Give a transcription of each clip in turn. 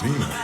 Nina.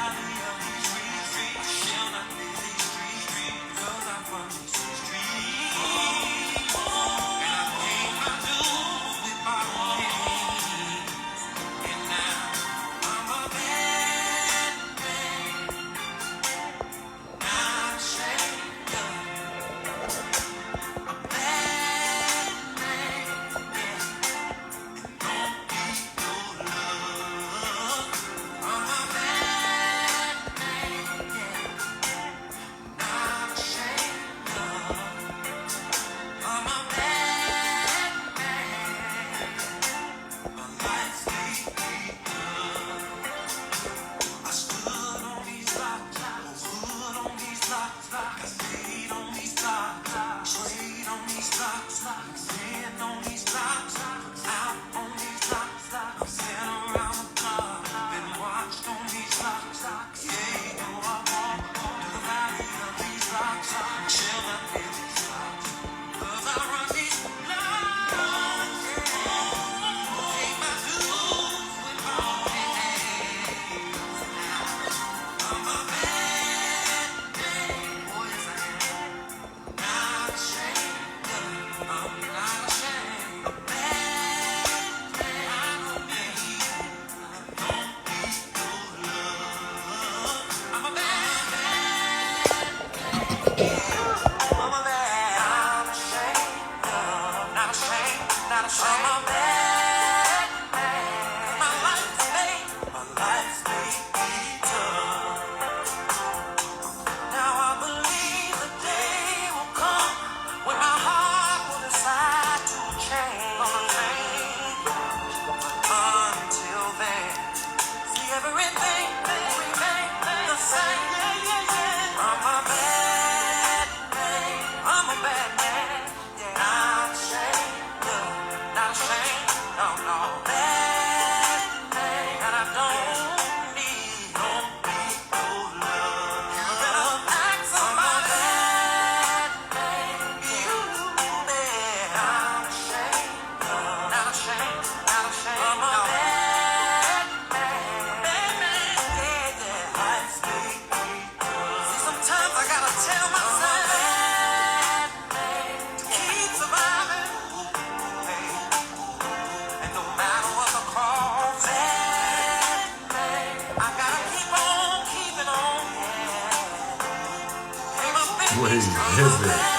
What is it?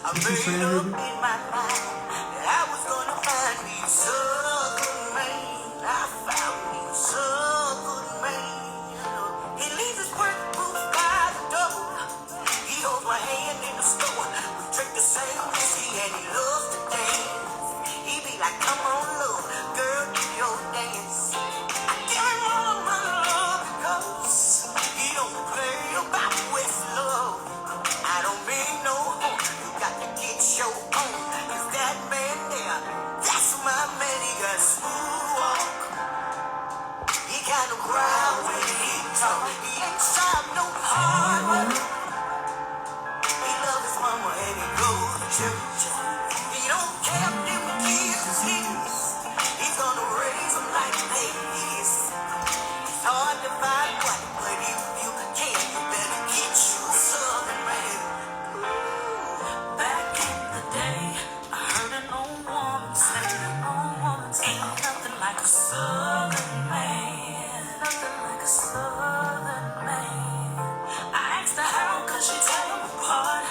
What you saying, nigga? I was gonna find me so good man. I found me so good man. He leaves his work boots by the door. He holds my hand in the store. We drink the same whiskey and he loves to dance. He be like, come on, love, girl, do your dance. I give him all of my love because he don't play about with love. I don't mean no harm. Got to get your own, cause that man there, that's my man, he got smooth walk. He kinda growl when he talk, he ain't shy of no hard work. He loves his mama and he goes to church. He don't care if them kids is his, he's gonna raise them like they is. It's hard to find one, but if you can, you better get you a southern man. Back in the day, I heard an old woman say, ain't nothing like a southern man. Nothing like a southern man. I asked her how could she tell them apart.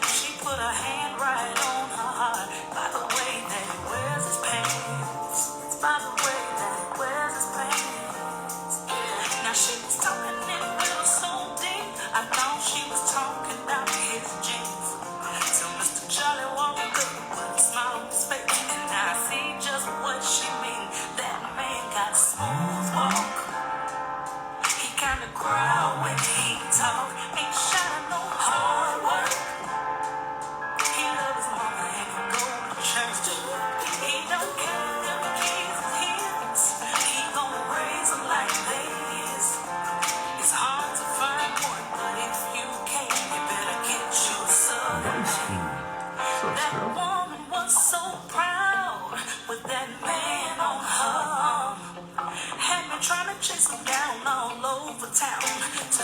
She put her hand right on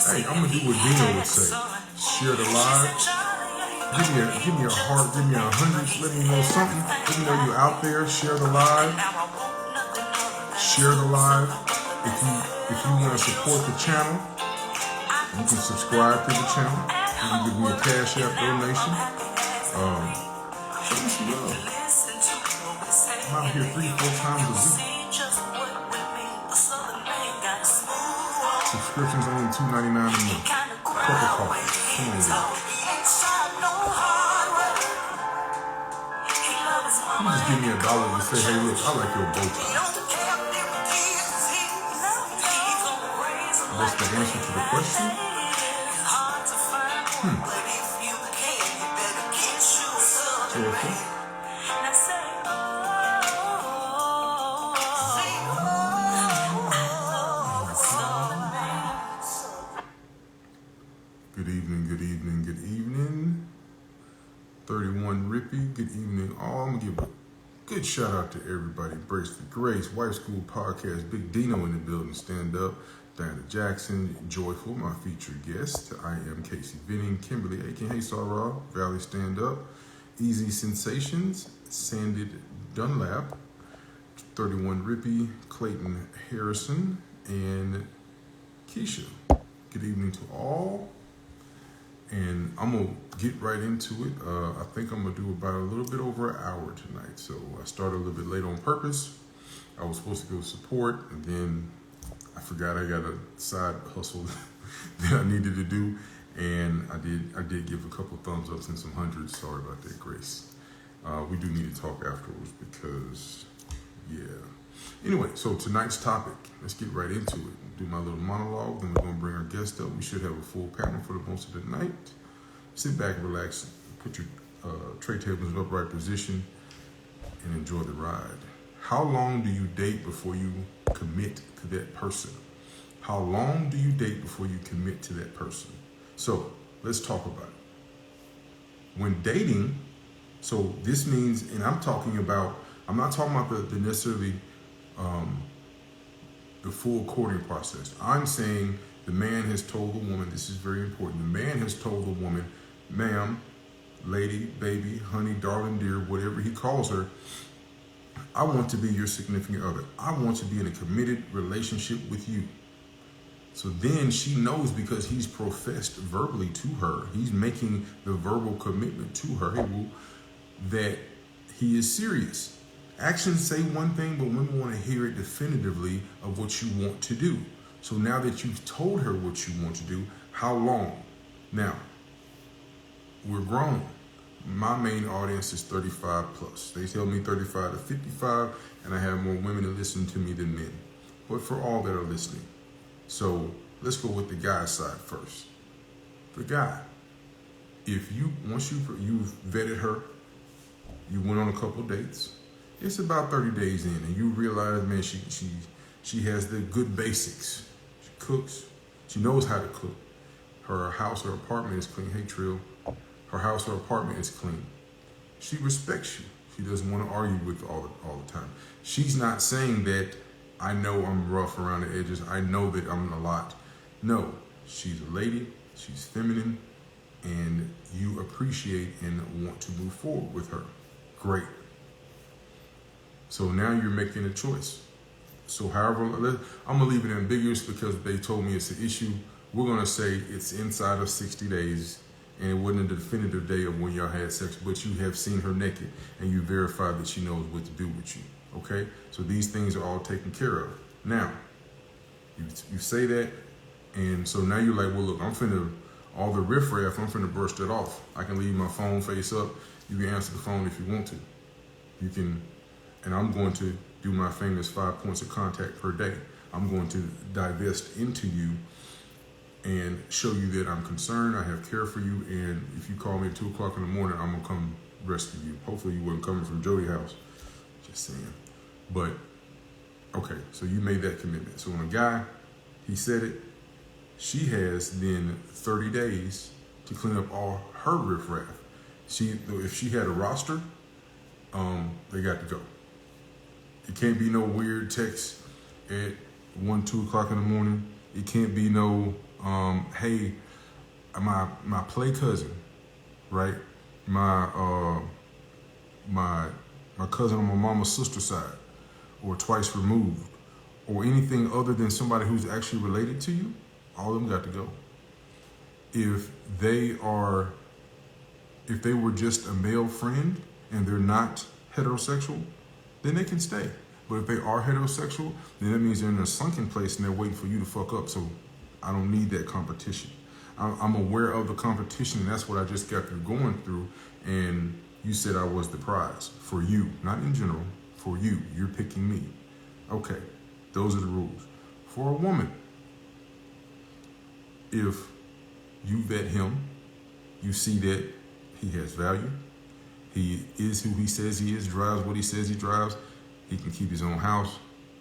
Hey, I'm gonna do what Dino would say. Share the live. Give me a heart. Give me a 100. Let me know something. Let me know you're out there. Share the live. Share the live. If you want to support the channel, you can subscribe to the channel. You can give me a Cash App donation. Show me some love. I'm out here 3-4 times a week. Subscriptions only $2.99 a month. Cup of coffee. Come on, girl. You just give me $1 and say, hey, look, I like your bow tie. What's the answer to the question? So, okay. Good evening, good evening, good evening. 31 Rippy, good evening all. I'm going to give a good shout out to everybody. Brace for Grace, Wife School Podcast, Big Dino in the building, stand up. Diana Jackson, Joyful, my featured guest. I am Casey Vinning, Kimberly Aiken, hey Sarah, Valley Stand Up, Easy Sensations, Sanded Dunlap, 31 Rippy, Clayton Harrison, and Keisha. Good evening to all. And I'm going to get right into it. I think I'm going to do about a little bit over an hour tonight. So I started a little bit late on purpose. I was supposed to go support, and then I forgot I got a side hustle that I needed to do. And I did give a couple thumbs ups and some hundreds. Sorry about that, Grace. We do need to talk afterwards because, yeah. Anyway, so tonight's topic, let's get right into it. Do my little monologue, then we're going to bring our guest up. We should have a full panel for the most of the night. Sit back and relax, put your tray tables in upright position, and enjoy the ride. How long do you date before you commit to that person? How long do you date before you commit to that person? So let's talk about it. When dating, so this means, and I'm not talking about the necessarily the full courting process. I'm saying the man has told the woman, this is very important, the man has told the woman, ma'am, lady, baby, honey, darling, dear, whatever he calls her, I want to be your significant other. I want to be in a committed relationship with you. So then she knows, because he's professed verbally to her, he's making the verbal commitment to her, that he is serious. Actions say one thing, but women want to hear it definitively of what you want to do. So now that you've told her what you want to do, how long? Now, we're grown. My main audience is 35 plus. They tell me 35 to 55, and I have more women that listen to me than men. But for all that are listening. So let's go with the guy's side first. The guy, once you've vetted her, you went on a couple dates, it's about 30 days in, and you realize, man, she has the good basics. She cooks. She knows how to cook. Her house or apartment is clean. Hey, Trill. Her house or apartment is clean. She respects you. She doesn't want to argue with you all the time. She's not saying that I know I'm rough around the edges. I know that I'm a lot. No, she's a lady. She's feminine, and you appreciate and want to move forward with her. Great. So now you're making a choice. So however, I'm going to leave it ambiguous because they told me it's an issue. We're going to say it's inside of 60 days, and it wasn't a definitive day of when y'all had sex, but you have seen her naked, and you verified that she knows what to do with you. Okay? So these things are all taken care of. Now, you say that, and so now you're like, well, look, all the riffraff, I'm finna burst it off. I can leave my phone face up. You can answer the phone if you want to. You can, and I'm going to do my famous 5 points of contact per day. I'm going to divest into you and show you that I'm concerned, I have care for you, and if you call me at 2 o'clock in the morning, I'm gonna come rescue you. Hopefully you weren't coming from Jody's house. Just saying. But, okay, so you made that commitment. So when a guy, he said it, she has then 30 days to clean up all her riffraff. If she had a roster, they got to go. It can't be no weird text at 1, 2 o'clock in the morning. It can't be no Hey, my play cousin, right? My my cousin on my mama's sister side, or twice removed, or anything other than somebody who's actually related to you, all of them got to go. If they were just a male friend and they're not heterosexual, then they can stay. But if they are heterosexual, then that means they're in a sunken place and they're waiting for you to fuck up. So I don't need that competition. I'm aware of the competition, and that's what I just got through going through. And you said I was the prize for you, not in general, for you. You're picking me. Okay, those are the rules. For a woman, if you vet him, you see that he has value, he is who he says he is, drives what he says he drives, he can keep his own house,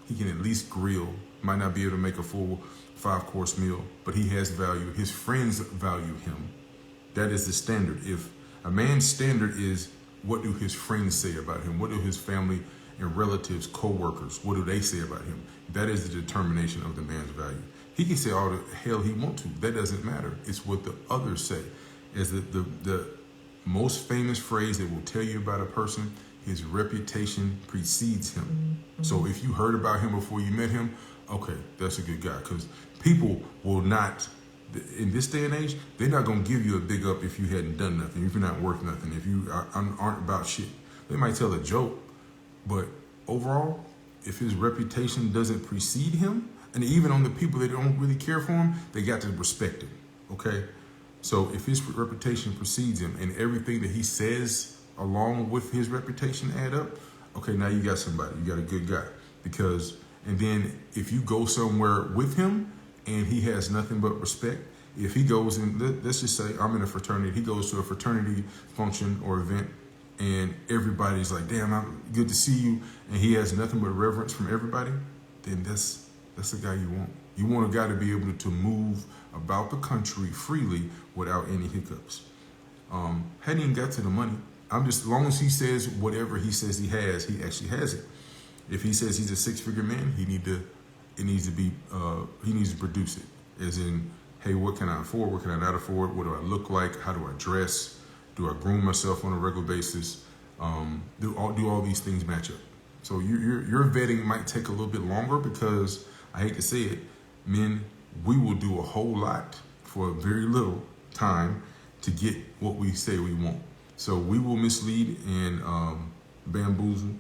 he can at least grill, might not be able to make a full 5-course meal, but he has value. His friends value him. That is the standard. If a man's standard is, what do his friends say about him? What do his family and relatives, co-workers, what do they say about him? That is the determination of the man's value. He can say all the hell he wants to. That doesn't matter. It's what the others say. As the most famous phrase that will tell you about a person, his reputation precedes him. So if you heard about him before you met him, okay, that's a good guy. Because people will not, in this day and age, they're not going to give you a big up if you hadn't done nothing, if you're not worth nothing, if you aren't about shit. They might tell a joke, but overall, if his reputation doesn't precede him, and even on the people that don't really care for him, they got to respect him, okay? So if his reputation precedes him and everything that he says along with his reputation add up, okay, now you got somebody, you got a good guy. Because, and then if you go somewhere with him and he has nothing but respect, if he goes in, let's just say I'm in a fraternity, he goes to a fraternity function or event and everybody's like, damn, I'm good to see you, and he has nothing but reverence from everybody, then that's the guy you want. You want a guy to be able to move about the country freely without any hiccups. Hadn't even got to the money. As long as he says whatever he says he has, he actually has it. If he says he's a 6-figure man, he needs to produce it. As in, hey, what can I afford? What can I not afford? What do I look like? How do I dress? Do I groom myself on a regular basis? Do all these things match up? So your vetting might take a little bit longer because, I hate to say it, men, we will do a whole lot for very little time to get what we say we want. So we will mislead and bamboozle.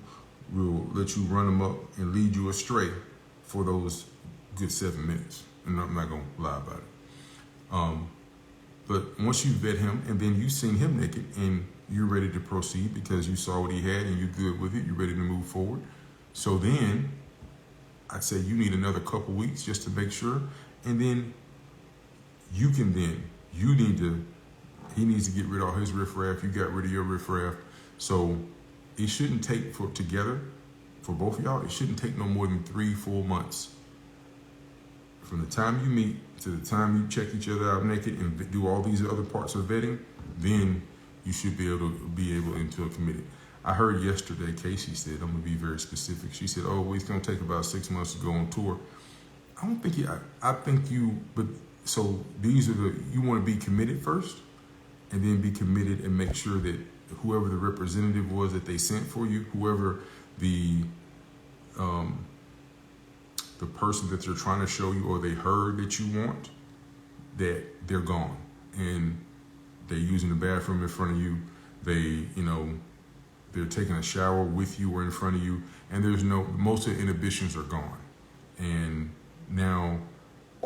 We'll let you run them up and lead you astray for those good 7 minutes. And I'm not going to lie about it. But once you vet him and then you've seen him naked and you're ready to proceed because you saw what he had and you're good with it, you're ready to move forward. So then I'd say you need another couple weeks just to make sure. And then he needs to get rid of all his riffraff. You got rid of your riffraff. So it shouldn't take for both of y'all, it shouldn't take no more than 3 full months. From the time you meet to the time you check each other out naked and do all these other parts of vetting, then you should be able into a committed. I heard yesterday, Casey said, I'm going to be very specific. She said, oh, well, it's going to take about 6 months to go on tour. I don't think so you want to be committed first and then be committed and make sure that whoever the representative was that they sent for you, whoever the person that they're trying to show you or they heard that you want, that they're gone and they're using the bathroom in front of you. They're taking a shower with you or in front of you, and most of the inhibitions are gone. And now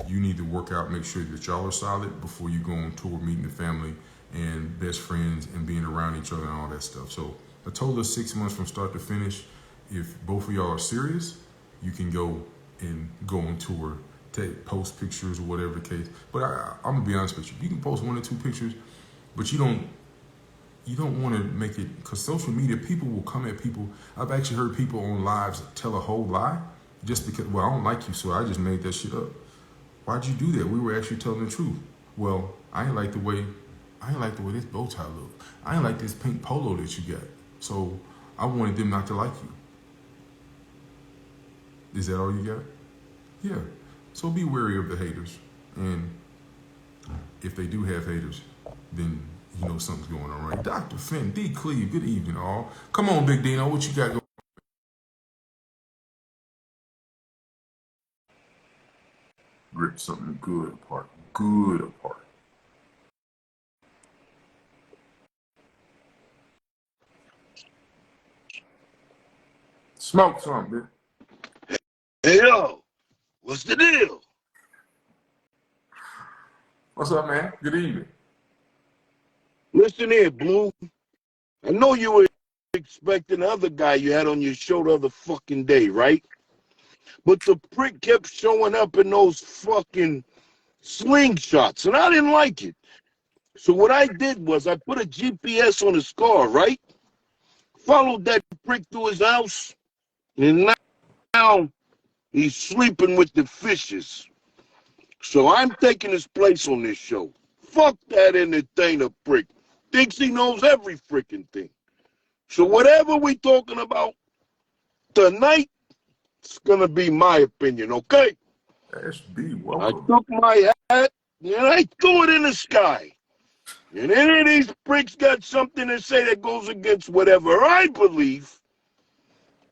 you need to work out, make sure that y'all are solid before you go on tour, meeting the family and best friends and being around each other and all that stuff. So a total of 6 months from start to finish. If both of y'all are serious, you can go on tour, post pictures or whatever the case. But I'm gonna be honest with you. You can post 1 or 2 pictures, but you don't want to make it, because social media, people will come at people. I've actually heard people on lives tell a whole lie just because, well, I don't like you, so I just made that shit up. Why'd you do that? We were actually telling the truth. Well, I ain't like the way this bow tie looked. I ain't like this pink polo that you got. So I wanted them not to like you. Is that all you got? Yeah. So be wary of the haters and if they do have haters, then you know something's going on, right? Dr. Finn, D. Cleve, good evening, all. Come on, Big Dino, what you got going? Rip something good apart. Good apart. Smoke something, man. Hey, yo, what's the deal? What's up, man? Good evening. Listen here, Blue. I know you were expecting the other guy you had on your show the other fucking day, right? But the prick kept showing up in those fucking slingshots, and I didn't like it. So what I did was I put a GPS on his car, right? Followed that prick to his house, and now he's sleeping with the fishes. So I'm taking his place on this show. Fuck that entertainer prick. Thinks he knows every freaking thing. So whatever we talking about tonight, it's gonna be my opinion, okay? SB, I welcome. took my hat and I threw it in the sky. And any of these pricks got something to say that goes against whatever I believe,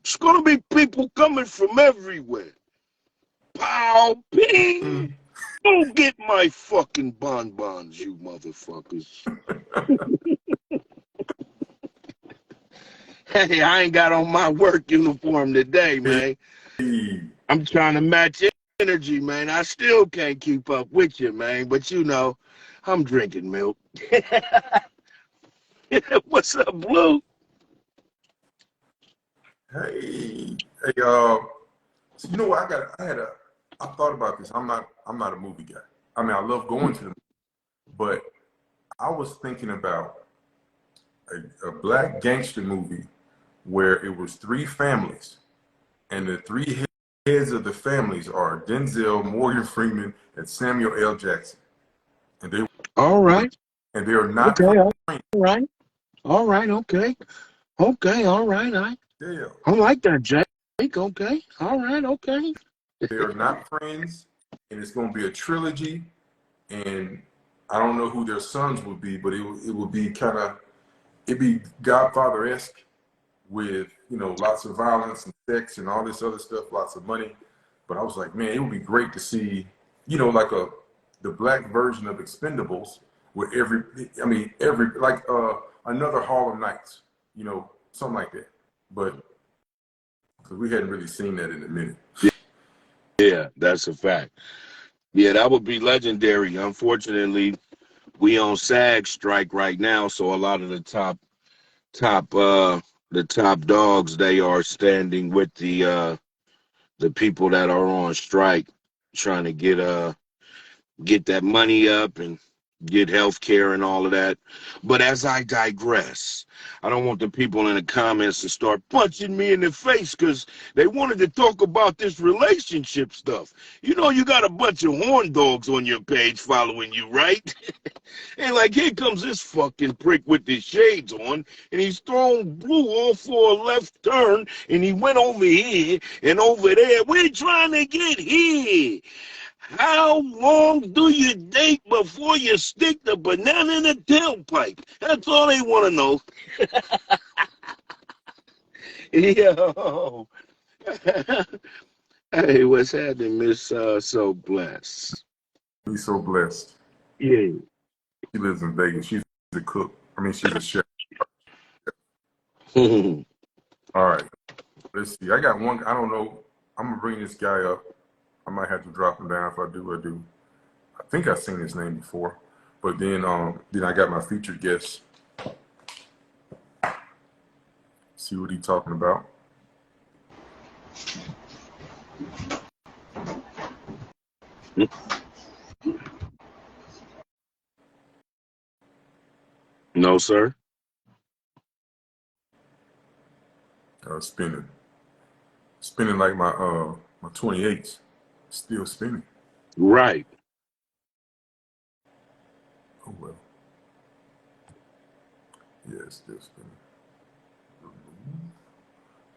it's gonna be people coming from everywhere. Pow, ping! Go get my fucking bonbons, you motherfuckers. Hey, I ain't got on my work uniform today, man. Hey. I'm trying to match energy, man. I still can't keep up with you, man. But you know, I'm drinking milk. What's up, Blue? Hey, so you know what? I thought about this. I'm not a movie guy. I mean, I love going to them, but I was thinking about a black gangster movie where it was three families, and the three heads of the families are Denzel, Morgan Freeman, and Samuel L. Jackson, and they All right. and they are not Okay. All friends. right. All right. Okay. Okay. All right. Yeah, I like that, Jake. Okay. All right. Okay. they are not friends, and it's going to be a trilogy. And I don't know who their sons would be, but it would be it'd be Godfather-esque with, you know, lots of violence and sex and all this other stuff, lots of money. But I was like, man, it would be great to see, you know, like the black version of Expendables with like another Harlem Nights, you know, something like that. But because we hadn't really seen that in a minute. Yeah, that's a fact. Yeah, that would be legendary. Unfortunately, we on SAG strike right now, so a lot of the top dogs, they are standing with the people that are on strike, trying to get that money up and get health care and all of that. But as I digress, I don't want the people in the comments to start punching me in the face because they wanted to talk about this relationship stuff. You know, you got a bunch of horn dogs on your page following you, right? And like, here comes this fucking prick with his shades on, and he's throwing Blue off for a left turn, and he went over here and over there. We're trying to get here. How long do you date before you stick the banana in the tailpipe? That's all they want to know. Yo. Hey, what's happening, Miss So Blessed? He's so blessed. Yeah. She lives in Vegas. She's a cook. I mean, she's a chef. All All right. Let's see. I got one. I don't know. I'm going to bring this guy up. I might have to drop him down. If I do, I do. I think I've seen his name before. But then I got my featured guest. See what he's talking about. No, sir. Spinning like my 28s. Still spinning. Right. Oh well. Yeah, it's still spinning.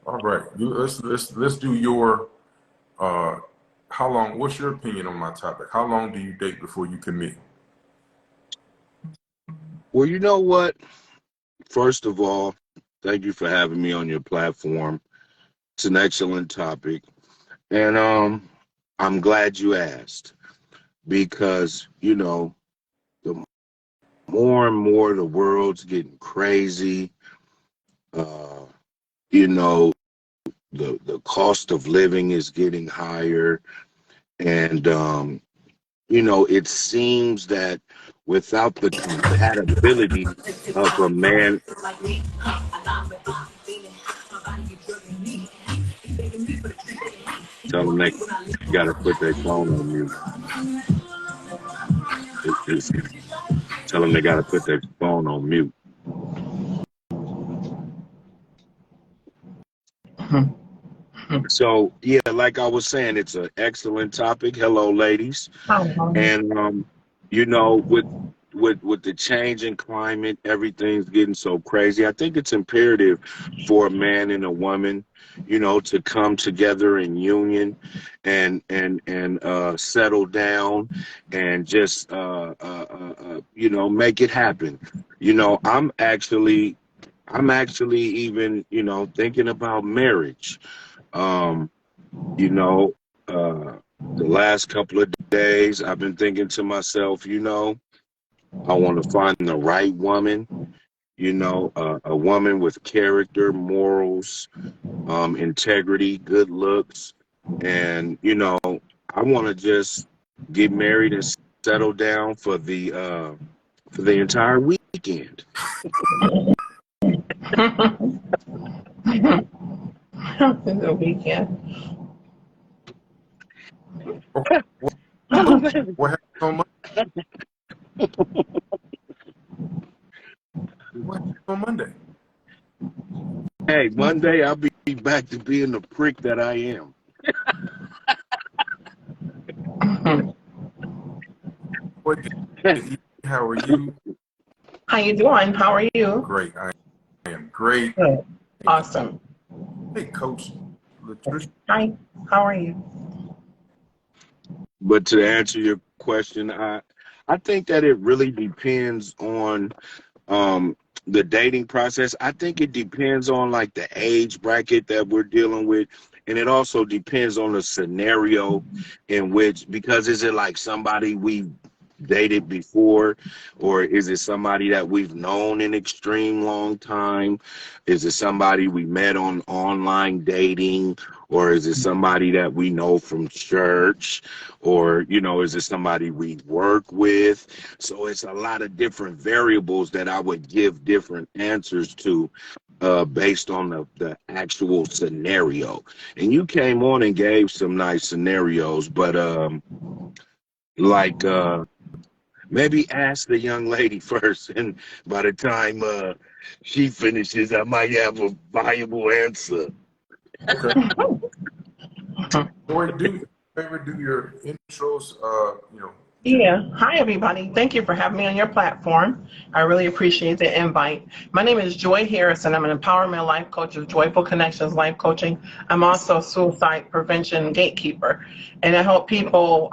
All right. Let's do your how long, what's your opinion on my topic? How long do you date before you commit? Well, you know what? First of all, thank you for having me on your platform. It's an excellent topic. And I'm glad you asked because, the more and more the world's getting crazy, uh, you know, the cost of living is getting higher. And, it seems that without the compatibility of a man, tell them they got to put their phone on mute. It's, tell them they got to put their phone on mute. So yeah, like I was saying, it's an excellent topic. Hello, ladies. And with the change in climate, everything's getting so crazy. I think it's imperative for a man and a woman, to come together in union and settle down and just make it happen. I'm actually even thinking about marriage. Um, you know, the last couple of days, I've been thinking to myself, I want to find the right woman, a woman with character, morals, integrity, good looks. And, I want to just get married and settle down for the entire weekend. The weekend. What happened on Monday? What happened on Monday? Hey, Monday I'll be back to being the prick that I am. How are you? How you doing? How are you? Great. I am great. Good. Awesome. Hey, Coach Latricia. Hi. How are you? But to answer your question, I think that it really depends on the dating process. I think it depends on like the age bracket that we're dealing with. And it also depends on the scenario in which, because is it like somebody we dated before, or is it somebody that we've known an extreme long time? Is it somebody we met on online dating, or is it somebody that we know from church, or is it somebody we work with? So it's a lot of different variables that I would give different answers to based on the actual scenario. And you came on and gave some nice scenarios, but like maybe ask the young lady first, and by the time she finishes, I might have a viable answer. Okay. Boy, do you ever do your intros? Yeah. Hi, everybody. Thank you for having me on your platform. I really appreciate the invite. My name is Joy Harrison. I'm an empowerment life coach of Joyful Connections Life Coaching. I'm also a suicide prevention gatekeeper, and I help people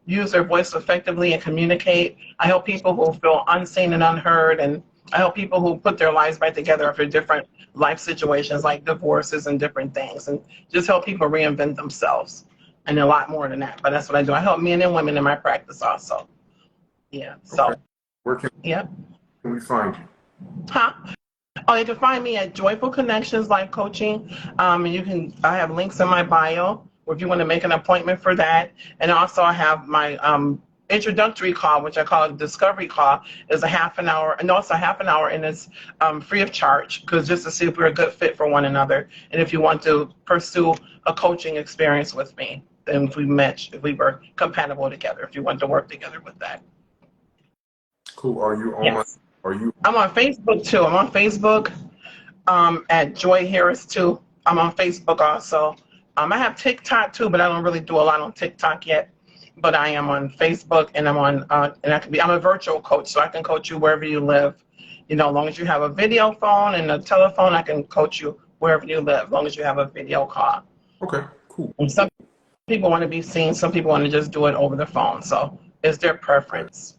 use their voice effectively and communicate. I help people who feel unseen and unheard, and I help people who put their lives back together after different life situations like divorces and different things, and just help people reinvent themselves. And a lot more than that, but that's what I do. I help men and women in my practice also. Yeah. So. Okay. Where can we find you? Huh? Oh, you can find me at Joyful Connections Life Coaching. I have links in my bio if you want to make an appointment for that. And also I have my introductory call, which I call a discovery call, is a half an hour, and also half an hour, and it's free of charge, because just to see if we're a good fit for one another, and if you want to pursue a coaching experience with me, and if we were compatible together, if you want to work together with that. Cool. Are you on? Yes. Are you? I'm on Facebook too. I'm on Facebook at Joy Harris too. I'm on Facebook also. I have TikTok too, but I don't really do a lot on TikTok yet. But I am on Facebook, and I'm a virtual coach, so I can coach you wherever you live. As long as you have a video phone and a telephone, I can coach you wherever you live, as long as you have a video call. Okay, cool. And some people want to be seen, some people want to just do it over the phone, so it's their preference.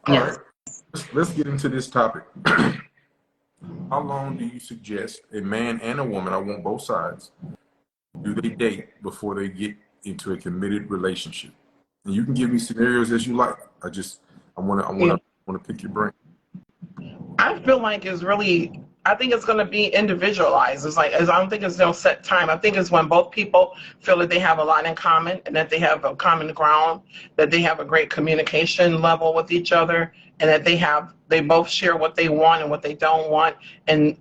All Yes. right. let's get into this topic. How long do you suggest a man and a woman, I want both sides, do they date before they get into a committed relationship? And you can give me scenarios as you like. I wanna pick your brain. I feel like it's really, I think it's going to be individualized. It's like, I don't think it's no set time. I think it's when both people feel that they have a lot in common and that they have a common ground, that they have a great communication level with each other, and that they both share what they want and what they don't want, and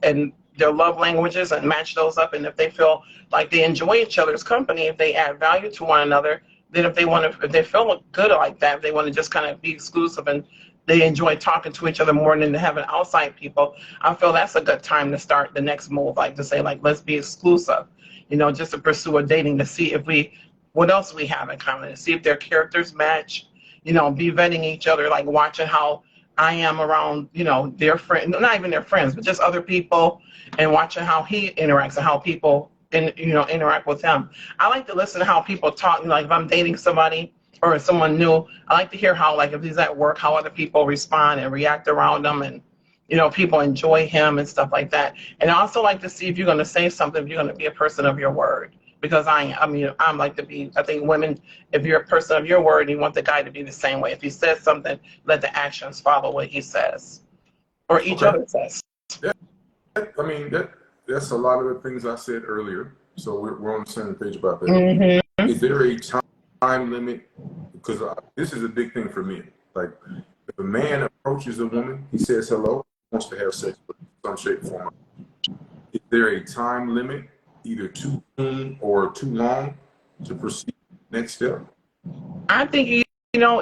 their love languages, and match those up. And if they feel like they enjoy each other's company, if they add value to one another, then if they feel good like that, if they want to just kind of be exclusive and they enjoy talking to each other more than having outside people, I feel that's a good time to start the next move, like to say, like, let's be exclusive, just to pursue a dating, to see what else we have in common, to see if their characters match, be vetting each other, like watching how I am around, their friends, not even their friends, but just other people, and watching how he interacts and how people, interact with him. I like to listen to how people talk, like if I'm dating somebody, or someone new, I like to hear how, like, if he's at work, how other people respond and react around him, and people enjoy him and stuff like that. And I also like to see if you're going to say something, if you're going to be a person of your word, because I'm like to be. I think women, if you're a person of your word, you want the guy to be the same way. If he says something, let the actions follow what he says, or each other says. Yeah, that's a lot of the things I said earlier. So we're on the same page about that. Mm-hmm. Is there a time limit? Because this is a big thing for me. Like, if a man approaches a woman, he says hello, wants to have sex with some shape or form. Is there a time limit, either too soon or too long, to proceed next step? I think it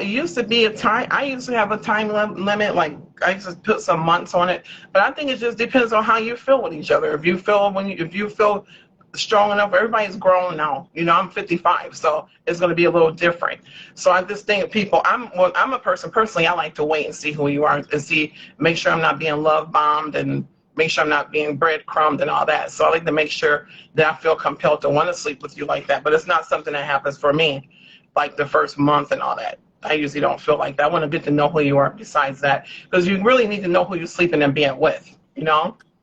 used to be a time. I used to have a time limit. Like, I used to put some months on it. But I think it just depends on how you feel with each other. If you feel strong enough, everybody's grown now. I'm 55, so it's going to be a little different. So I just think I'm a person personally. I like to wait and see who you are, and make sure I'm not being love bombed, and make sure I'm not being breadcrumbed and all that. So I like to make sure that I feel compelled to want to sleep with you like that. But it's not something that happens for me, like the first month and all that. I usually don't feel like that. I want to get to know who you are besides that, because you really need to know who you're sleeping and being with.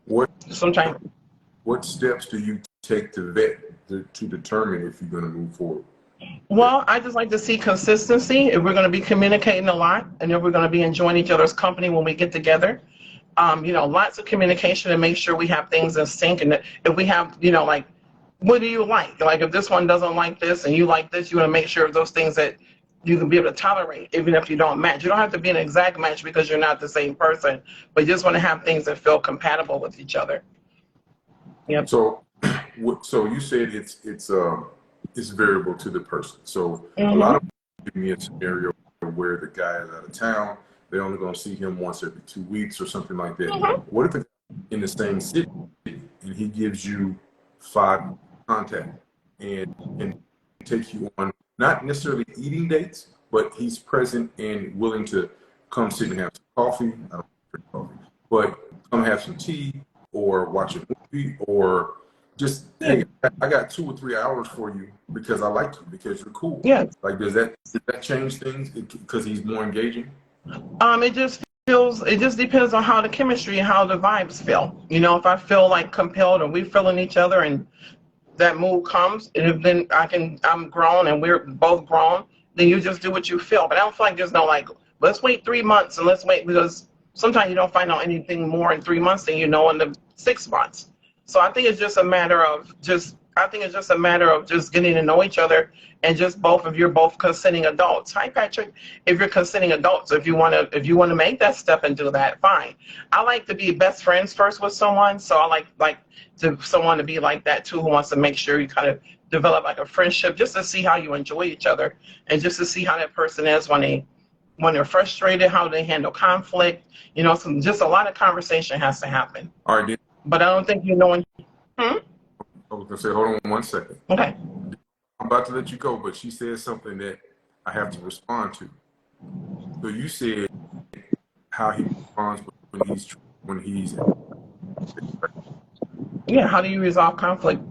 What steps do you take to vet to determine if you're going to move forward? Well, I just like to see consistency. If we're going to be communicating a lot, and if we're going to be enjoying each other's company when we get together, lots of communication, and make sure we have things in sync. And if we have, like, what do you like? Like, if this one doesn't like this and you like this, you want to make sure of those things that you can be able to tolerate, even if you don't match. You don't have to be an exact match because you're not the same person, but you just want to have things that feel compatible with each other. Yep. So you said it's variable to the person. So Mm-hmm. A lot of people give me a scenario where the guy is out of town. They're only going to see him once every 2 weeks or something like that. Mm-hmm. What if it's in the same city and he gives you 5 contact and takes you on not necessarily eating dates, but he's present and willing to come sit and have some coffee. I don't drink coffee, but come have some tea or watch a movie, or just, hey, I got 2 or 3 hours for you because I like you, because you're cool. Yeah. Like, does that change things because he's more engaging? It just depends on how the chemistry and how the vibes feel. If I feel like compelled and we feeling each other and that mood comes, and if then I'm grown and we're both grown, then you just do what you feel. But I don't feel like there's no, like, let's wait 3 months and let's wait, because sometimes you don't find out anything more in 3 months than in the 6 months. So I think it's just a matter of just getting to know each other, and just if you're both consenting adults. Hi, Patrick. If you're consenting adults, if you want to make that step and do that, fine. I like to be best friends first with someone, so I like someone to be like that too, who wants to make sure you kind of develop like a friendship, just to see how you enjoy each other, and just to see how that person is when they're frustrated, how they handle conflict. So just a lot of conversation has to happen. All right. But I don't think when. I was gonna say, hold on 1 second. Okay. I'm about to let you go, but she said something that I have to respond to. So you said how he responds when he's. Yeah. How do you resolve conflict?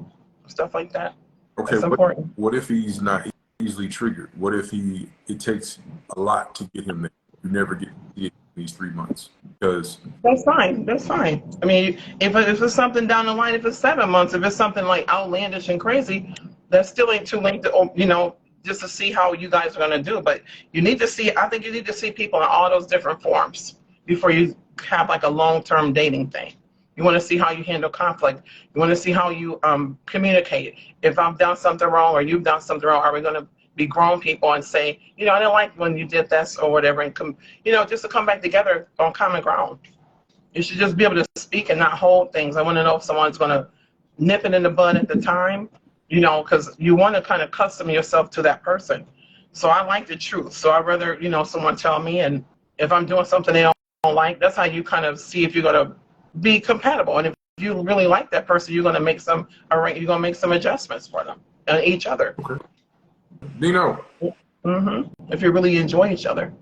Stuff like that. Okay. That's important. What if he's not easily triggered? What if it takes a lot to get him there? You never get to see it these 3 months because That's fine. That's fine. I mean, if it's something down the line, if it's 7 months, if it's something like outlandish and crazy, that still ain't too late to, just to see how you guys are going to do. But you need to see, I think you need to see people in all those different forms before you have like a long-term dating thing. You want to see how you handle conflict. You want to see how you communicate. If I've done something wrong or you've done something wrong, are we going to be grown people and say, I didn't like when you did this or whatever, and just to come back together on common ground. You should just be able to speak and not hold things. I want to know if someone's going to nip it in the bud at the time, because you want to kind of custom yourself to that person. So I like the truth. So I'd rather, someone tell me, and if I'm doing something they don't like, that's how you kind of see if you're going to be compatible. And if you really like that person, you're going to make some adjustments for them and each other. Okay. Dino. If you really enjoy each other.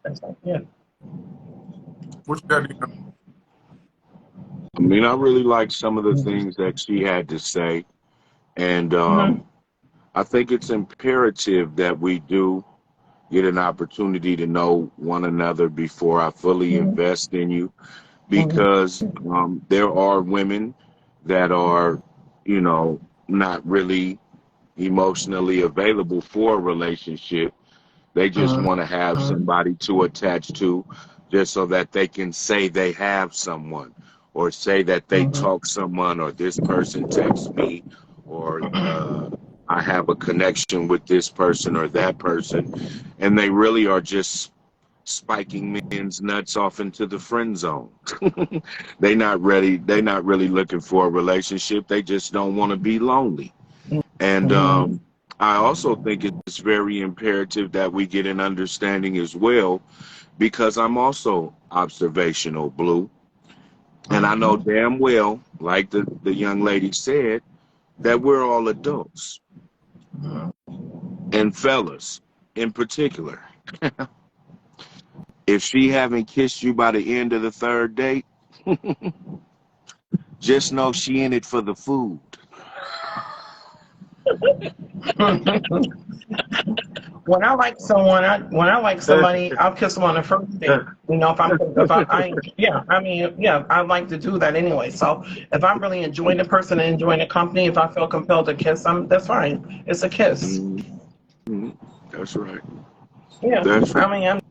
That's like, yeah. What you got, Dino? I mean, I really like some of the things that she had to say. And I think it's imperative that we do get an opportunity to know one another before I fully invest in you, because there are women that are, not really emotionally available for a relationship. They just want to have somebody to attach to just so that they can say they have someone, or say that they talk someone, or this person texts me, or I have a connection with this person or that person, and they really are just spiking men's nuts off into the friend zone. They're not really looking for a relationship. They just don't want to be lonely. And I also think it's very imperative that we get an understanding as well, because I'm also observational, Blue. And I know damn well, like the young lady said, that we're all adults. And fellas, in particular, if she haven't kissed you by the end of the third date, just know she in it for the food. When I like somebody, I'll kiss them on the first date. I like to do that anyway. So if I'm really enjoying the person and enjoying the company, if I feel compelled to kiss them, that's fine. It's a kiss. That's right. Yeah. That's right.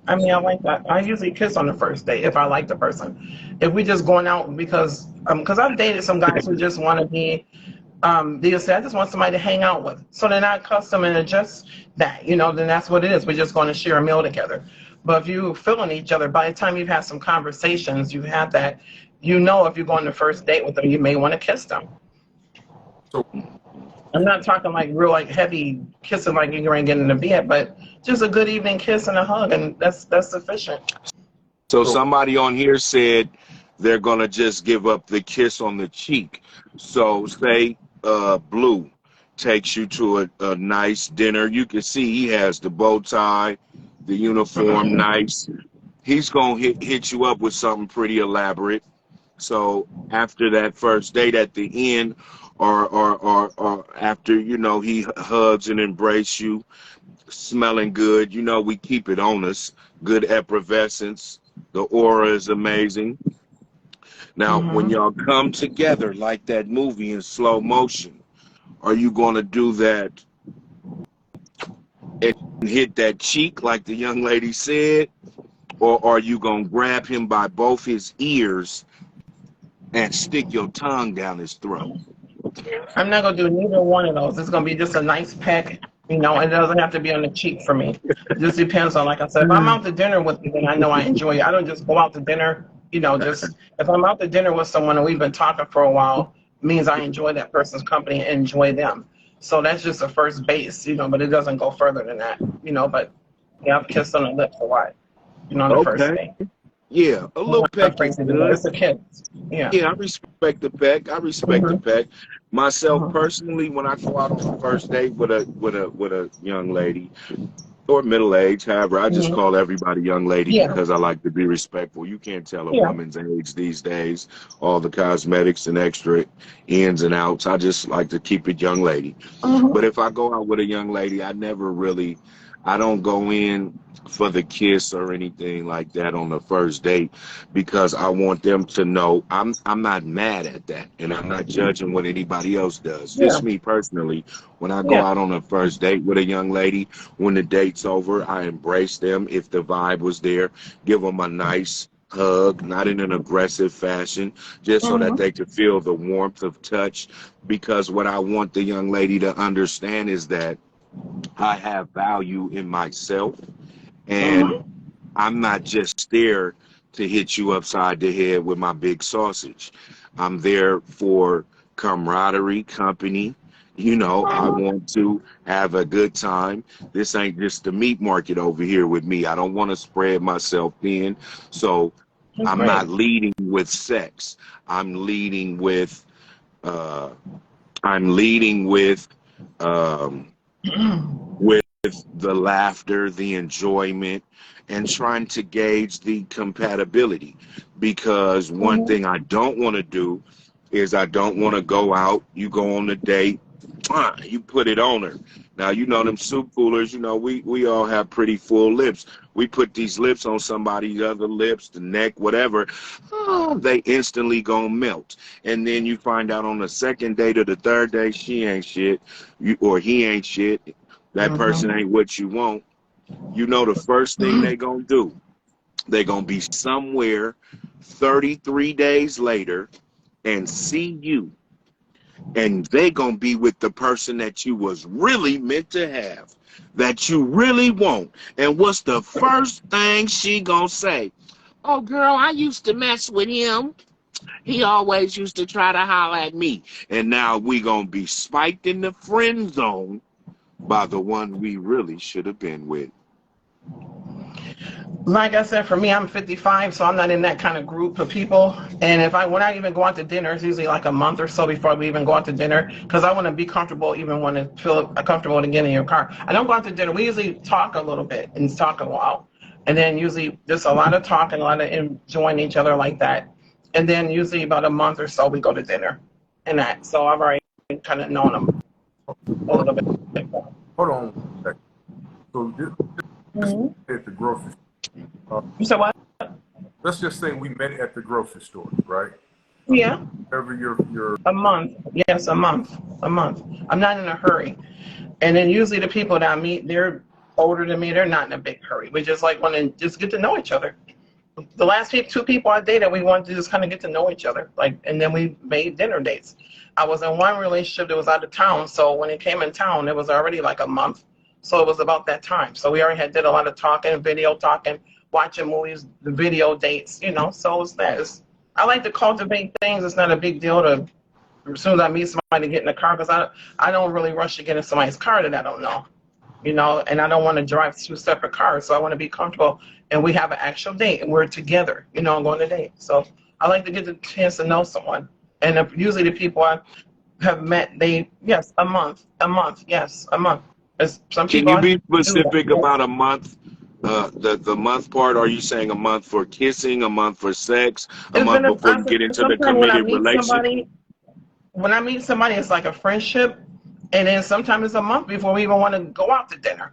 I like that. I usually kiss on the first date if I like the person. If we just going out because I've dated some guys who just want to be. They say, I just want somebody to hang out with. So they're not custom and adjust that, then that's what it is. We're just going to share a meal together. But if you're feeling each other, by the time you've had some conversations, you've had that, if you're going on the first date with them, you may want to kiss them. So I'm not talking like real heavy kissing like you're going to get in the bed, but just a good evening kiss and a hug, and that's sufficient. So somebody on here said they're going to just give up the kiss on the cheek. So say Blue takes you to a nice dinner. You can see he has the bow tie, the uniform, nice. He's going to hit you up with something pretty elaborate. So after that first date at the end, or after, he hugs and embraces you, smelling good, we keep it on us. Good effervescence. The aura is amazing. Now, when y'all come together like that movie in slow motion, are you going to do that and hit that cheek like the young lady said? Or are you going to grab him by both his ears and stick your tongue down his throat? I'm not going to do neither one of those. It's going to be just a nice peck. It doesn't have to be on the cheek for me. It just depends on, like I said, if I'm out to dinner with you, then I know I enjoy it. I don't just go out to dinner. Just if I'm out to dinner with someone and we've been talking for a while, means I enjoy that person's company and enjoy them. So that's just a first base, but it doesn't go further than that, but yeah, I've kissed on the lips a lot, on the first date. Yeah, a little peck is good. It's a kiss. Yeah. Yeah, I respect the peck. The peck. Myself personally, when I go out on the first date with a young lady, or middle age, however, I just call everybody young lady because I like to be respectful. You can't tell a woman's age these days, all the cosmetics and extra ins and outs. I just like to keep it young lady. But if I go out with a young lady, I never really I don't go in for the kiss or anything like that on the first date because I want them to know I'm not mad at that, and I'm not judging what anybody else does. Yeah, Just me personally, when I go yeah. out on a first date with a young lady, when the date's over, I embrace them if the vibe was there, give them a nice hug, not in an aggressive fashion, just so that Mm-hmm. they could feel the warmth of touch. Because what I want the young lady to understand is that I have value in myself, and Mm-hmm. I'm not just there to hit you upside the head with my big sausage. I'm there for camaraderie, company. I Mm-hmm. want to have a good time. This ain't just the meat market over here with me. I don't want to spread myself thin. So That's I'm not great. leading with sex. I'm leading with uh I'm leading um with the laughter, the enjoyment, and trying to gauge the compatibility. Because one Mm-hmm. thing I don't want to do is I don't want to go out, you go on a date, you put it on her. Now, them soup coolers, we all have pretty full lips. We put these lips on somebody's other lips, the neck, whatever, they instantly gonna melt. And then you find out on the second date or the third day, she ain't shit, or he ain't shit, that person Mm-hmm. ain't what you want. The first thing they gonna do, they gonna be somewhere 33 days later and see you, and they gonna be with the person that you was really meant to have, that you really want. And what's the first thing she gonna say? Oh, girl, I used to mess with him. He always used to try to holler at me. And now we gonna be spiked in the friend zone by the one we really should have been with. Like I said, for me, I'm 55, so I'm not in that kind of group of people. And when I even go out to dinner, it's usually like a month or so before we even go out to dinner, because I want to be comfortable, even want to feel comfortable to get in your car. I don't go out to dinner. We usually talk a little bit and talk a while, and then usually just a lot of talking, a lot of enjoying each other like that. And then usually about a month or so we go to dinner, and that. So I've already kind of known them a Hold little bit. hold on one second. So this Mhm. at the grocery store. You said what? Let's just say we met at the grocery store, right? Yeah. Wherever your A month. Yes, a month. A month. I'm not in a hurry. And then usually the people that I meet, they're older than me. They're not in a big hurry. We just like want to just get to know each other. The last two people I dated, we wanted to just kind of get to know each other. And then we made dinner dates. I was in one relationship that was out of town. So when it came in town, it was already like a month. So it was about that time. So we already did a lot of talking, video talking, watching movies, the video dates. So it's that. I like to cultivate things. It's not a big deal to as soon as I meet somebody to get in the car, because I don't really rush to get in somebody's car that I don't know, and I don't want to drive two separate cars. So I want to be comfortable and we have an actual date and we're together, going on a date. So I like to get the chance to know someone. And usually the people I have met, yes, a month, yes, a month. There's some Can people you I be do that. specific Yes. about a month? The month part, are you saying a month for kissing, a month for sex, a It's month been before you get into the sometimes when I committed meet relation? somebody, it's like a friendship, and then sometimes it's a month before we even want to go out to dinner.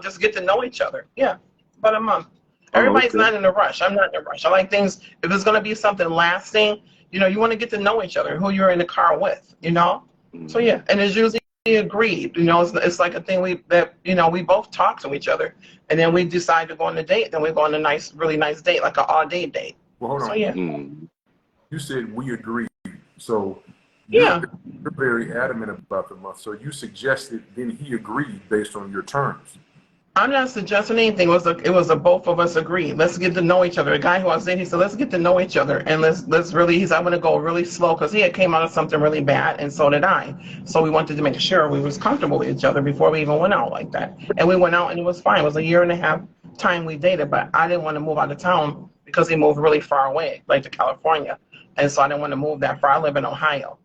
Just get to know each other. Yeah, about a month. Oh, Everybody's okay. not in a rush. I'm not in a rush. I like things. If it's going to be something lasting, you want to get to know each other, who you're in the car with. So Mm. yeah, and it's usually agreed. It's like a thing we both talk to each other, and then we decide to go on a date. Then we go on a really nice date, like an all day date. well, hold So on. yeah, Mm. You said we agreed. So you're yeah. you're very adamant about the month. So you suggested, then he agreed based on your terms. I'm not suggesting anything. It was a both of us agreed. Let's get to know each other. A guy who I was dating, he said, let's get to know each other and let's really. He said, I'm gonna go really slow because he had came out of something really bad and so did I. So we wanted to make sure we was comfortable with each other before we even went out like that. And we went out and it was fine. It was a year and a half time we dated, but I didn't want to move out of town because he moved really far away, like to California, and so I didn't want to move that far. I live in Ohio.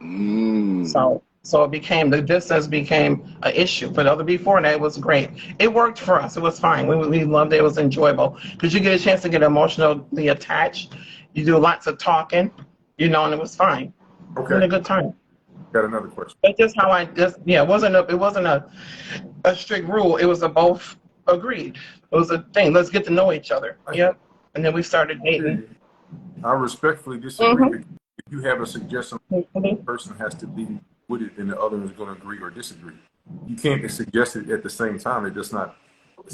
Mm. So the distance became an issue. But before that, it was great. It worked for us. It was fine. We loved it. It was enjoyable because you get a chance to get emotionally attached. You do lots of talking, and it was fine. We Okay. had a good time. got another question. That's just how I just, yeah, it wasn't a strict rule. It was a both agreed. It was a thing. Let's get to know each other. Yep. And then we started dating. I respectfully disagree. Mm-hmm. If you have a suggestion, the person has to be with it, and the other is going to agree or disagree. You can't suggest it at the same time. It's not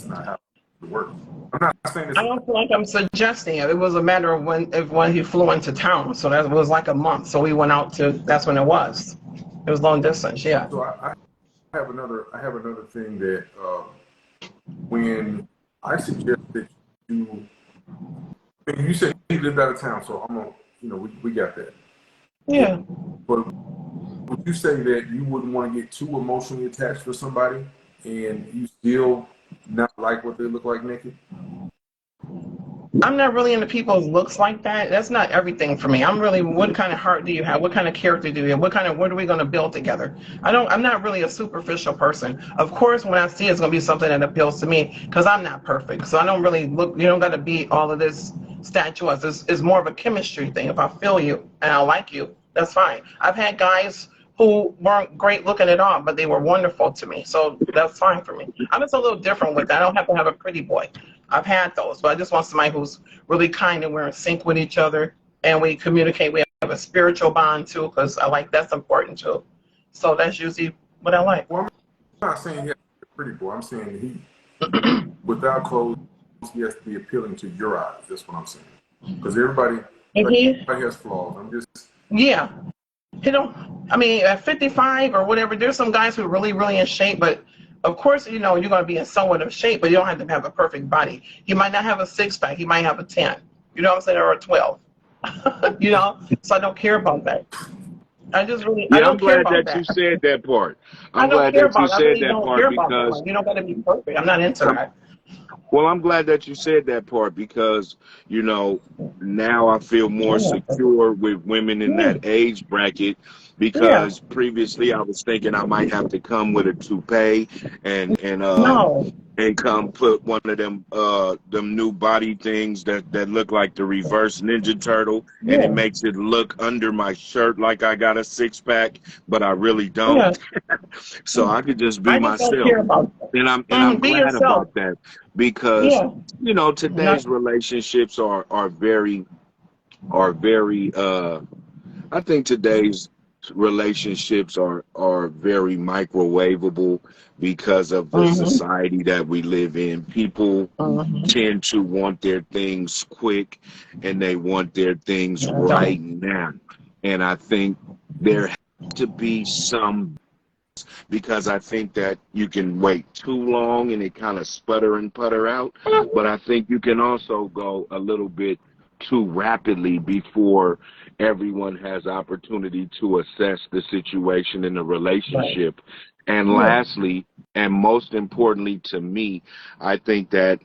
how it works. I'm not saying this. I don't feel like I'm suggesting it. It was a matter of when he flew into town. So that was like a month. So we went out to. That's when it was. It was long distance. Yeah. So I have another thing that when I suggest that you, and you said you lived out of town, so I'm gonna, we got that. Yeah. But would you say that you wouldn't want to get too emotionally attached with somebody and you still not like what they look like naked? I'm not really into people's looks like that. That's not everything for me. I'm really, what kind of heart do you have? What kind of character do you have? What are we going to build together? I'm not really a superficial person. Of course, when I see it's going to be something that appeals to me, because I'm not perfect. So I don't really look, you don't got to be all of this statuesque. It's more of a chemistry thing. If I feel you and I like you, that's fine. I've had guys who weren't great looking at all, but they were wonderful to me. So that's fine for me. I'm just a little different with that. I don't have to have a pretty boy. I've had those, but I just want somebody who's really kind and we're in sync with each other and we communicate. We have a spiritual bond too, because I like that's important too. So that's usually what I like. Well, I'm not saying he has to be a pretty boy. I'm saying he, without clothes, he has to be appealing to your eyes. That's what I'm saying. Because everybody has flaws. I'm just. Yeah. I mean, at 55 or whatever, there's some guys who are really, really in shape, but of course, you're going to be in somewhat of shape, but you don't have to have a perfect body. He might not have a 6-pack. He might have a 10. You know what I'm saying? Or a 12. So I don't care about that. I just really, I don't care about that. I'm glad that you said that part. I'm glad that you said that part because you don't got to be perfect. I'm not into that. Well, I'm glad that you said that part because, now I feel more secure with women in that age bracket because previously I was thinking I might have to come with a toupee and come put one of them new body things that look like the reverse Ninja Turtle and it makes it look under my shirt like I got a 6-pack, but I really don't. So I could just be myself. And I'm glad about that because today's relationships are very I think today's relationships are very microwavable because of the society that we live in. People tend to want their things quick and they want their things right now. And I think there has to be some, because I think that you can wait too long and it kind of sputter and putter out. But I think you can also go a little bit too rapidly before everyone has opportunity to assess the situation in the relationship. And lastly, and most importantly to me, I think that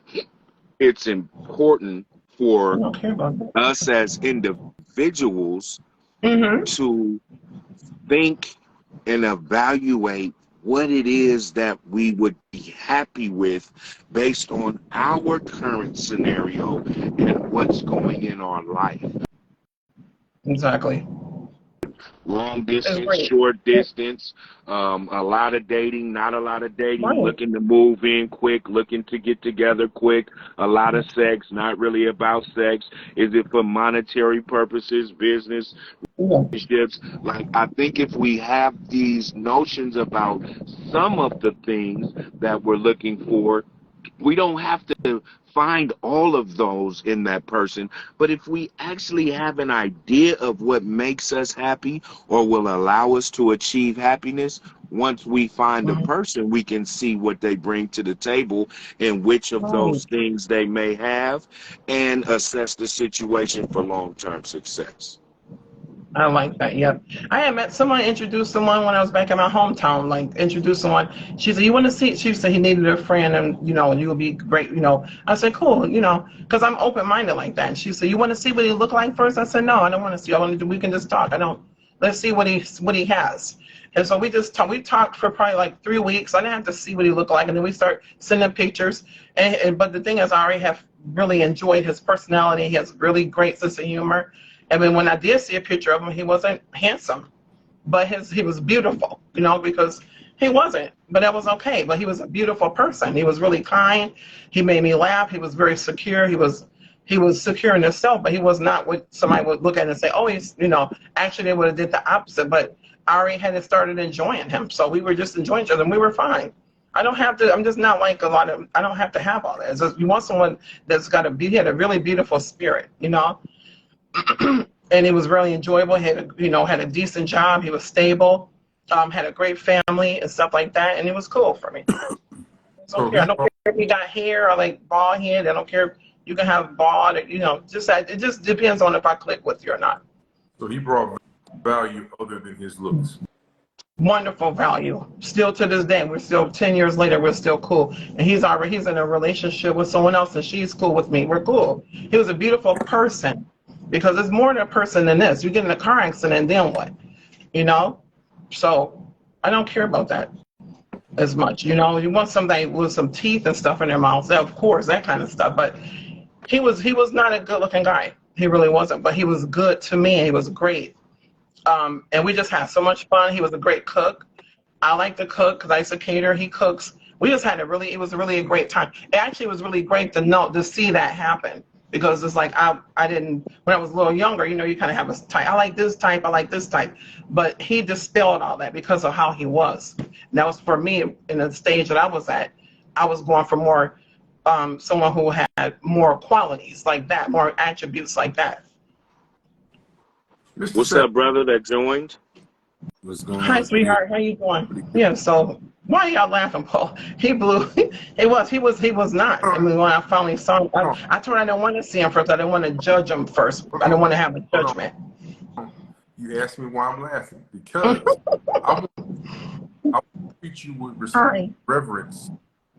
it's important for us as individuals to think and evaluate what it is that we would be happy with based on our current scenario and what's going in our life. Exactly. Long distance, short distance, a lot of dating, not a lot of dating, looking to move in quick, looking to get together quick, a lot of sex, not really about sex. Is it for monetary purposes, business, relationships? Like, I think if we have these notions about some of the things that we're looking for, we don't have to find all of those in that person. But if we actually have an idea of what makes us happy or will allow us to achieve happiness, once we find a person, we can see what they bring to the table and which of those things they may have and assess the situation for long-term success. I like that. Yep. I had met someone, introduced someone when I was back in my hometown, introduced someone. She said, you want to see, she said he needed a friend and, you would be great, I said, cool, because I'm open-minded like that. And she said, you want to see what he looked like first? I said, no, I don't want to see. We can just talk. Let's see what he has. And so we talked for probably like 3 weeks. I didn't have to see what he looked like. And then we start sending pictures. But the thing is, I already have really enjoyed his personality. He has really great sense of humor. And then when I did see a picture of him, he wasn't handsome. but he was beautiful, you know, because he wasn't, but that was okay. But he was a beautiful person. He was really kind. He made me laugh. He was very secure. He was secure in himself, but he was not what somebody would look at and say, oh, he's, you know, actually they would have did the opposite. But I already had started enjoying him. So we were just enjoying each other and we were fine. I don't have to, I'm just not like I don't have to have all that. It's just, you want someone that's he had a really beautiful spirit, you know? And it was really enjoyable. He had had a decent job. He was stable, had a great family and stuff like that. And it was cool for me. It's okay. I don't care if you got hair or like bald head. I don't care if you can have bald, or, it just depends on if I click with you or not. So he brought value other than his looks. Wonderful value. Still to this day, we're still 10 years later, we're still cool. And he's in a relationship with someone else and she's cool with me. We're cool. He was a beautiful person, because it's more than a person than this. You get in a car accident, then what? You know? So I don't care about that as much. You know, you want somebody with some teeth and stuff in their mouths, of course, that kind of stuff. But he was not a good looking guy. He really wasn't, but he was good to me and he was great. And we just had so much fun. He was a great cook. I like to cook because I used to cater. He cooks. We just had it was really a great time. It actually was really great to see that happen, because it's like I didn't, when I was a little younger, you kind of have a type. I like this type. I like this type. But he dispelled all that because of how he was. And that was for me in the stage that I was at. I was going for more, someone who had more qualities like that, more attributes like that. What's up, brother that joined? What's going Hi, on? sweetheart. How you doing? Yeah. So why are y'all laughing, Paul? He blew. He was not. I mean, when I finally saw him, I told him I didn't want to see him first. I didn't want to judge him first. I didn't want to have a judgment. You asked me why I'm laughing, because I will treat you with respect, reverence,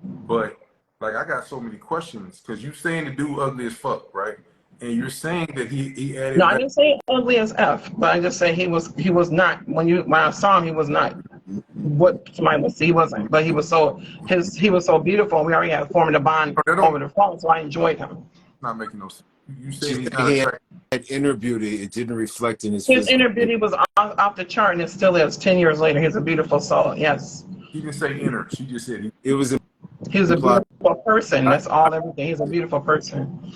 but like I got so many questions, because you saying the dude ugly as fuck, right? And you're saying that he added. No, I didn't say ugly as F, but I just say he was not, when I saw him, he was not what somebody would see. He wasn't, but he was so beautiful, and we already had formed a bond over the phone, so I enjoyed him. Not making no sense. You said He had inner beauty. It didn't reflect in his inner beauty was off the chart, and it still is. 10 years later, he's a beautiful soul. Yes. He didn't say inner. She just said he was a beautiful person. That's all. Everything. He's a beautiful person.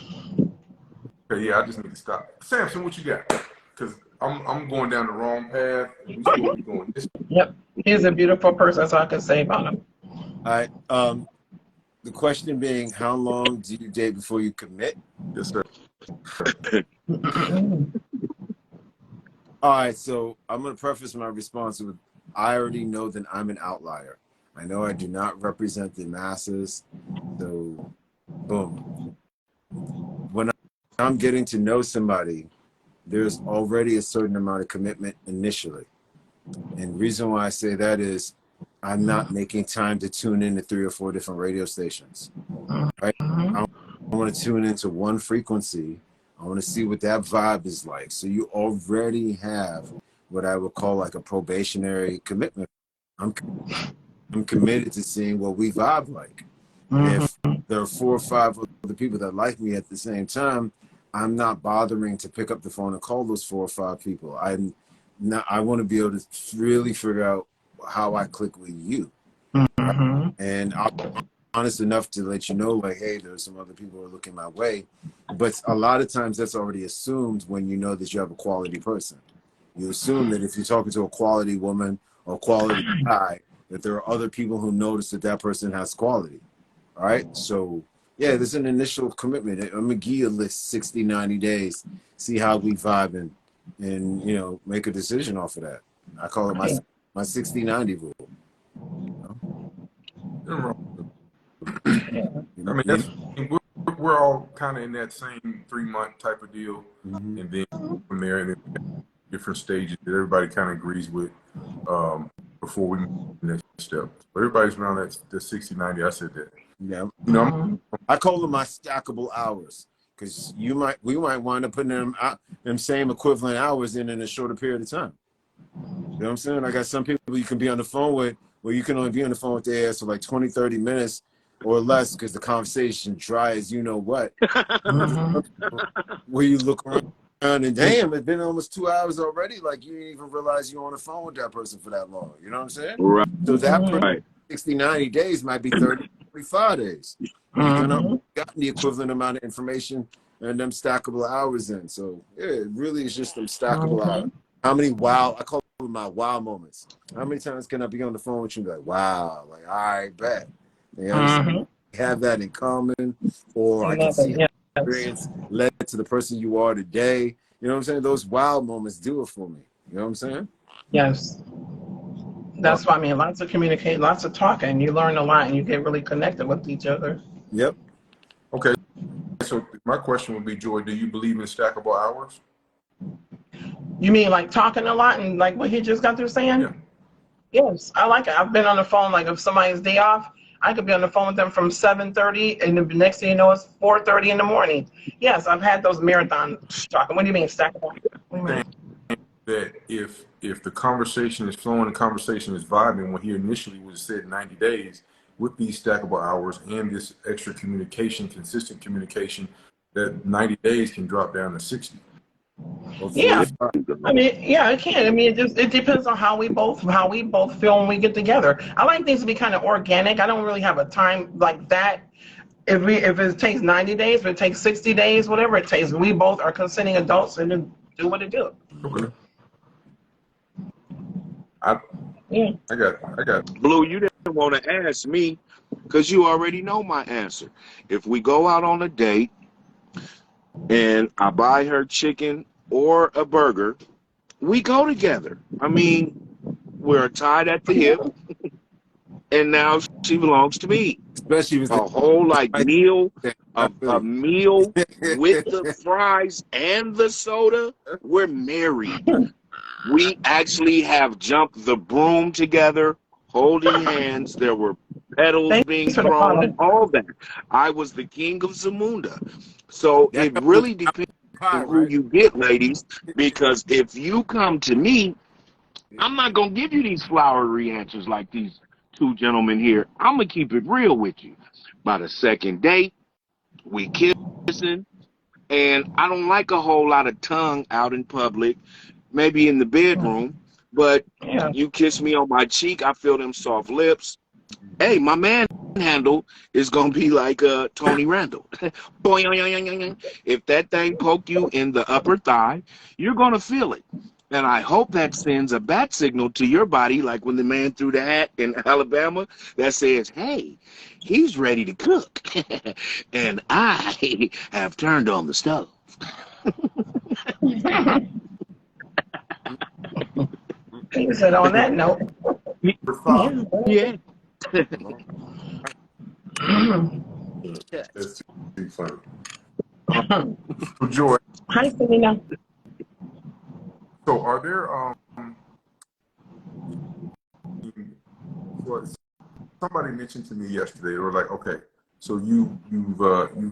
Okay, yeah, I just need to stop. Samson, what you got? Because I'm going down the wrong path. And we supposed to be going this way. Yep, he's a beautiful person. That's all I can say about him. All right. The question being, how long do you date before you commit? Yes, sir. All right. So I'm going to preface my response with, I already know that I'm an outlier. I know I do not represent the masses. So, boom. When I'm getting to know somebody, there's already a certain amount of commitment initially. And the reason why I say that is I'm not making time to tune in to 3 or 4 different radio stations. Right? I want to tune into one frequency. I want to see what that vibe is like. So you already have what I would call like a probationary commitment. I'm committed to seeing what we vibe like. If there are 4 or 5 other people that like me at the same time, I'm not bothering to pick up the phone and call those 4 or 5 people. I want to be able to really figure out how I click with you. And I'm honest enough to let you know, like, hey, there's some other people who are looking my way. But a lot of times that's already assumed when you know that you have a quality person. You assume that if you're talking to a quality woman or quality guy, that there are other people who notice that that person has quality. All right. So, yeah, there's an initial commitment. I'm going to give you a list 60, 90 days, see how we vibe and make a decision off of that. I call it my 60-90 rule. I mean, we're all kind of in that same 3-month type of deal. And then from there, and then different stages that everybody kind of agrees with before we move to the next step. But everybody's around that 60, 90. I said that. Yeah. I call them my stackable hours, because we might wind up putting them same equivalent hours in a shorter period of time. You know what I'm saying? I got some people you can be on the phone with, where you can only be on the phone with their ass for like 20, 30 minutes or less, because the conversation dry as you know what. Where you look around And damn, it's been almost 2 hours already. Like, you didn't even realize you're on the phone with that person for that long. You know what I'm saying? Right. So that person, Right. 60, 90 days might be 30, 45 days. You're gonna gotten the equivalent amount of information and them stackable hours in. So yeah, it really is just them stackable hours. How many wow, I call them my wow moments. How many times can I be on the phone with you and be like, wow, like, all right, bet. You know, have that in common, or I can see how experience led to the person you are today. You know what I'm saying? Those wow moments do it for me. You know what I'm saying? Yes. That's what I mean. Lots of communication, lots of talking. You learn a lot and you get really connected with each other. Yep. Okay. So my question would be, Joy, do you believe in stackable hours? You mean like talking a lot and like what he just got through saying? Yeah. Yes, I like it. I've been on the phone, like if somebody's day off, I could be on the phone with them from 7:30 and the next thing you know it's 4:30 in the morning. Yes, I've had those marathon talking. What do you mean stackable? What do you mean? That if the conversation is flowing, the conversation is vibing, when he initially was said 90 days, with these stackable hours and this extra communication, consistent communication, that 90 days can drop down to 60. Yeah, I mean, yeah, it can. I mean, it depends on how we both feel when we get together. I like things to be kind of organic. I don't really have a time like that. If it takes 90 days, if it takes 60 days, whatever it takes, we both are consenting adults and then do what it do. Okay. I got. Blue, you didn't want to ask me because you already know my answer. If we go out on a date and I buy her chicken or a burger, we go together. I mean, we're tied at the hip, and now she belongs to me. Especially with a whole meal, a meal with the fries and the soda. We're married. We actually have jumped the broom together, holding hands. There were petals being thrown and all that. I was the king of Zamunda. So it really depends on who you get, ladies, because if you come to me, I'm not going to give you these flowery answers like these two gentlemen here. I'm going to keep it real with you. By the second date, we kissing, and I don't like a whole lot of tongue out in public, maybe in the bedroom, but you kiss me on my cheek, I feel them soft lips. Hey, my manhandle is going to be like Tony Randall. If that thing poke you in the upper thigh, you're going to feel it. And I hope that sends a bat signal to your body, like when the man threw the hat in Alabama that says, hey, he's ready to cook. And I have turned on the stove. He said on that note. Yeah. That's too funny. Joy. Hi, Selena. So are there somebody mentioned to me yesterday, they were like, okay, so you've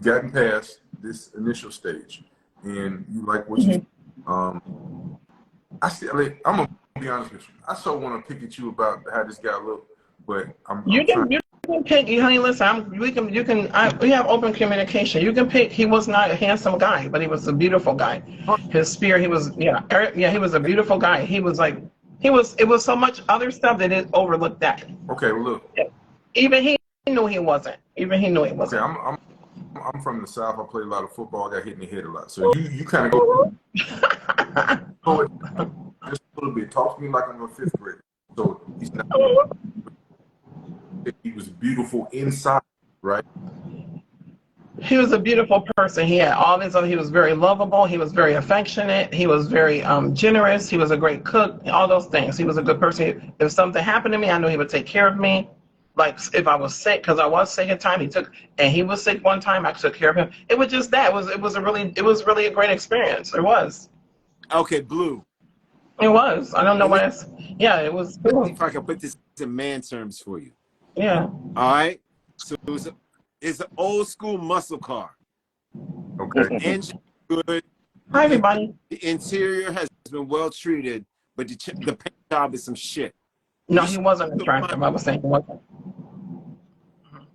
gotten past this initial stage and you like what you I'm gonna be honest with you. I so want to pick at you about how this guy looked, but you can pick, honey. Listen, we have open communication. You can pick. He was not a handsome guy, but he was a beautiful guy. His spirit, he was he was a beautiful guy. He was like, it was so much other stuff that it overlooked that. Okay, well look. Even he knew he wasn't. Okay, I'm from the South. I played a lot of football. I got hit in the head a lot. So you kind of go just a little bit. Talk to me like I'm a fifth grader. So he's not. He was beautiful inside, right? He was a beautiful person. He had all these other. He was very lovable. He was very affectionate. He was very generous. He was a great cook. All those things. He was a good person. If something happened to me, I knew he would take care of me. Like if I was sick, because I was sick at time, he was sick one time. I took care of him. It was just that. It was really a great experience. It was. Okay, Blue. It was. I don't know what else. Yeah, it was. Let's see if I can put this in man terms for you. Yeah. All right. So it's an old school muscle car. Okay. Engine good. Hi, everybody. The interior has been well treated, but the paint job is some shit. No, he wasn't attractive. I was saying he wasn't.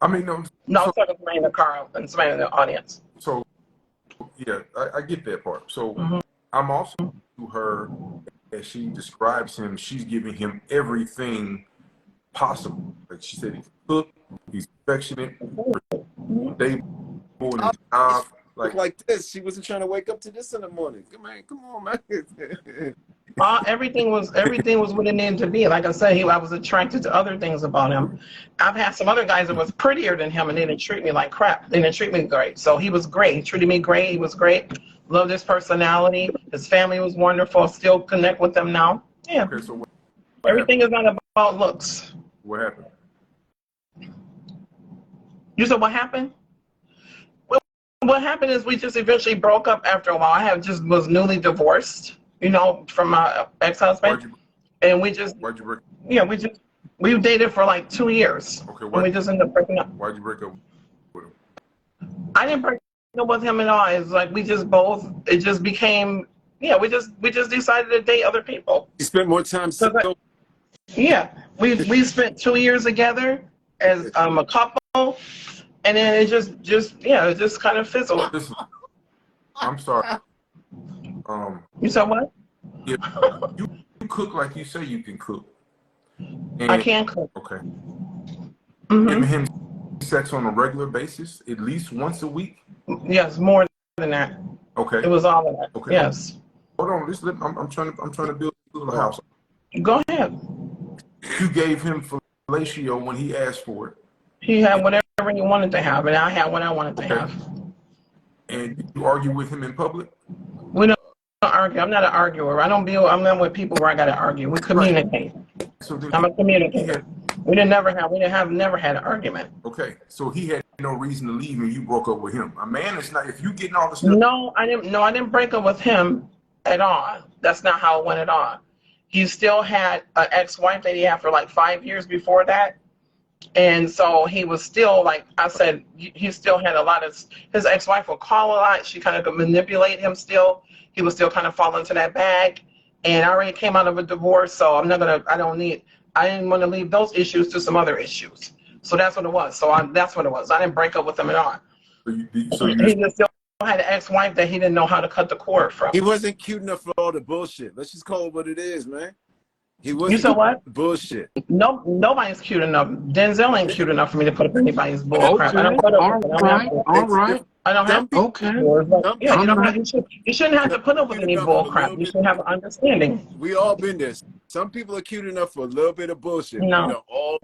I mean, no. No, I was talking to somebody in the car and somebody in the audience. So, yeah, I get that part. So, I'm also to her, as she describes him, she's giving him everything possible. Like she said, he's cook, he's affectionate, stable in his job. Like this, she wasn't trying to wake up to this in the morning. Come on, man. Everything was what it needed to be. Like I said, I was attracted to other things about him. I've had some other guys that was prettier than him, and they didn't treat me like crap. They didn't treat me great. So he was great. He treated me great. He was great. Loved his personality. His family was wonderful. Still connect with them now. Yeah. Okay, so Everything is not about looks. what happened? You said what happened? Well, what happened is we just eventually broke up after a while. I was newly divorced, from my ex-husband, and Why'd you break? yeah, we dated for like 2 years, Okay, and we just ended up breaking up. why'd you break up with him? I didn't break up with him at all. It's like it just became, we just decided to date other people. You spent more time single. Yeah, we spent 2 years together as a couple, and then it just kind of fizzled. Listen, I'm sorry. You said what? If you cook like you say you can cook, and, I can't cook. okay, Hmm. giving him sex on a regular basis, at least once a week. Yes, more than that. Okay. It was all of that. Okay. Yes. Hold on. I'm trying to build a little house. Go ahead. You gave him fellatio when he asked for it, He had whatever he wanted to have, and I had what I wanted to have. and you argue with him in public. We don't argue. I'm not an arguer. I'm not with people where I got to argue. We communicate. So then I'm a communicator. Never had an argument. okay, so he had no reason to leave, and you broke up with him. A man is not. If you getting all this stuff, No, I didn't break up with him at all. That's not how it went at all. He still had an ex-wife that he had for like 5 years before that. And so he was still, like I said, he still had a lot of, his ex-wife would call a lot. She kind of could manipulate him still. He was still kind of fall into that bag. And I already came out of a divorce, so I didn't want to leave those issues to some other issues. So that's what it was. That's what it was. I didn't break up with him at all. He just still had an ex-wife that he didn't know how to cut the cord from. He wasn't cute enough for all the bullshit. Let's just call it what it is, man. He wasn't. You said what? Bullshit. No, nobody's cute enough. Denzel ain't cute enough for me to put up anybody's bull crap. I don't put up with it. All right. I don't have to. Okay. Yeah, you shouldn't have to put up with any bull crap. You should have an understanding. We all been there. Some people are cute enough for a little bit of bullshit. No. All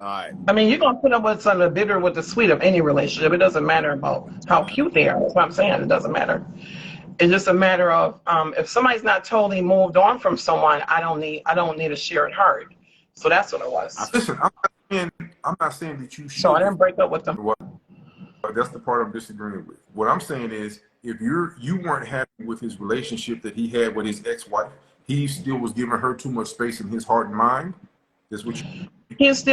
right. I mean, you're gonna put up with some of the bitter with the sweet of any relationship. It doesn't matter about how cute they are. That's what I'm saying. It doesn't matter. It's just a matter of if somebody's not totally moved on from someone, I don't need a shared heart. So that's what it was. listen. I'm not saying that you should. So I didn't break up with them. That's the part I'm disagreeing with. What I'm saying is, if you weren't happy with his relationship that he had with his ex-wife, he still was giving her too much space in his heart and mind. That's what you. Even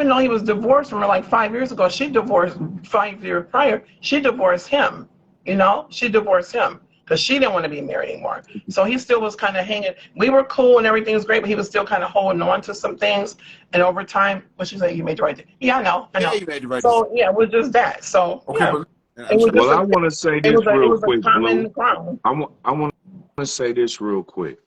though he was divorced from her like 5 years ago, she divorced 5 years prior. She divorced him. She divorced him because she didn't want to be married anymore. So he still was kind of hanging. We were cool and everything was great, but he was still kind of holding on to some things. And over time, what she said, you made the right decision. Yeah, I know. Yeah, you made the right So yeah, it was just that. So Okay, yeah. but Well, I want to say this real quick, Blue. Ground. I want to say this real quick.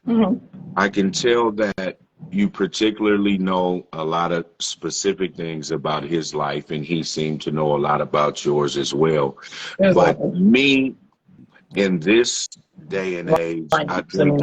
Mm-hmm. I can tell that you particularly know a lot of specific things about his life, and he seemed to know a lot about yours as well. Exactly. But me, in this day and age, I think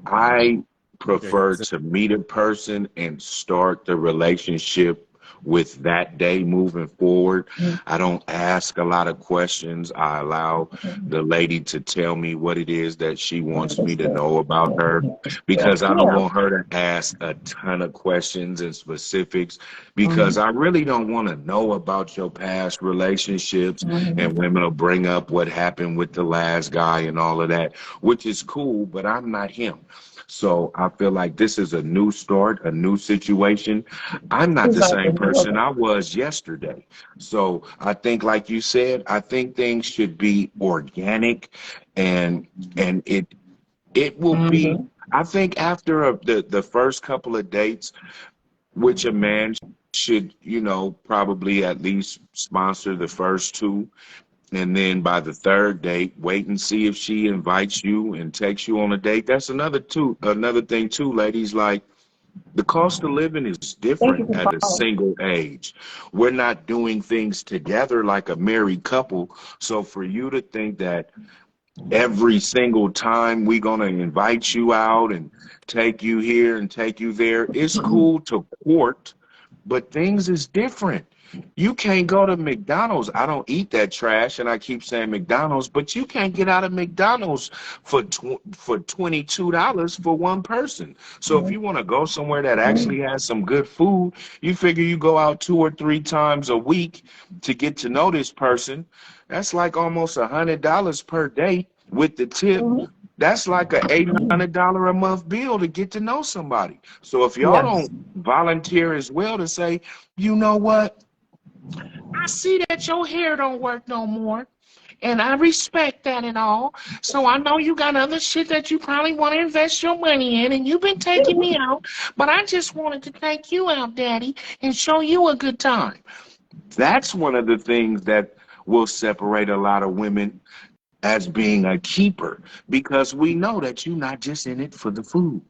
I prefer to meet a person and start the relationship with that day moving forward. I don't ask a lot of questions. I allow the lady to tell me what it is that she wants me to know about her, because I don't want her to ask a ton of questions and specifics, because I really don't want to know about your past relationships. And women will bring up what happened with the last guy and all of that, which is cool, but I'm not him. So I feel like this is a new start, a new situation. I'm not the same person I was yesterday. So I think, like you said, I think things should be organic, and it will be, I think after the first couple of dates, which a man should, probably at least sponsor the first two. And then by the third date, wait and see if she invites you and takes you on a date. That's another thing too, ladies. Like, the cost of living is Thank you different for at a following. single age. We're not doing things together like a married couple. So for you to think that every single time we're going to invite you out and take you here and take you there, it's cool to court, but things is different. You can't go to McDonald's. I don't eat that trash, and I keep saying McDonald's, but you can't get out of McDonald's for $22 for one person. So if you want to go somewhere that actually has some good food, you figure you go out 2 or 3 times a week to get to know this person. That's like almost $100 per day with the tip. That's like a $800 a month bill to get to know somebody. So if y'all Yes. don't volunteer as well to say, you know what? I see that your hair don't work no more. And I respect that and all. So I know you got other shit that you probably want to invest your money in, and you've been taking me out. But I just wanted to take you out, Daddy, and show you a good time. That's one of the things that will separate a lot of women as being a keeper, because we know that you're not just in it for the food.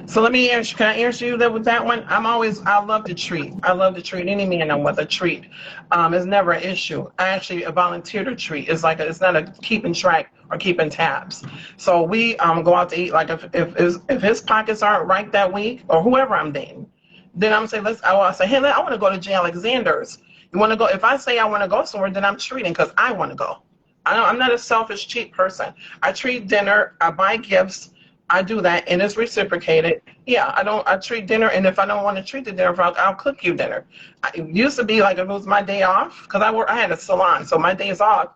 So let me answer. Can I answer you that with that one? I love to treat. I love to treat any man I'm with a treat. It's never an issue. I actually volunteer to treat. It's not a keeping track or keeping tabs. So we go out to eat. Like if his pockets aren't right that week, or whoever I'm dating, then I'm saying I'll say, hey, I want to go to J. Alexander's. You want to go? If I say I want to go somewhere, then I'm treating because I want to go. I'm not a selfish, cheap person. I treat dinner. I buy gifts. I do that, and it's reciprocated. Yeah, I treat dinner, and if I don't want to treat the dinner, I'll cook you dinner. It used to be like if it was my day off, because I had a salon, so my days off.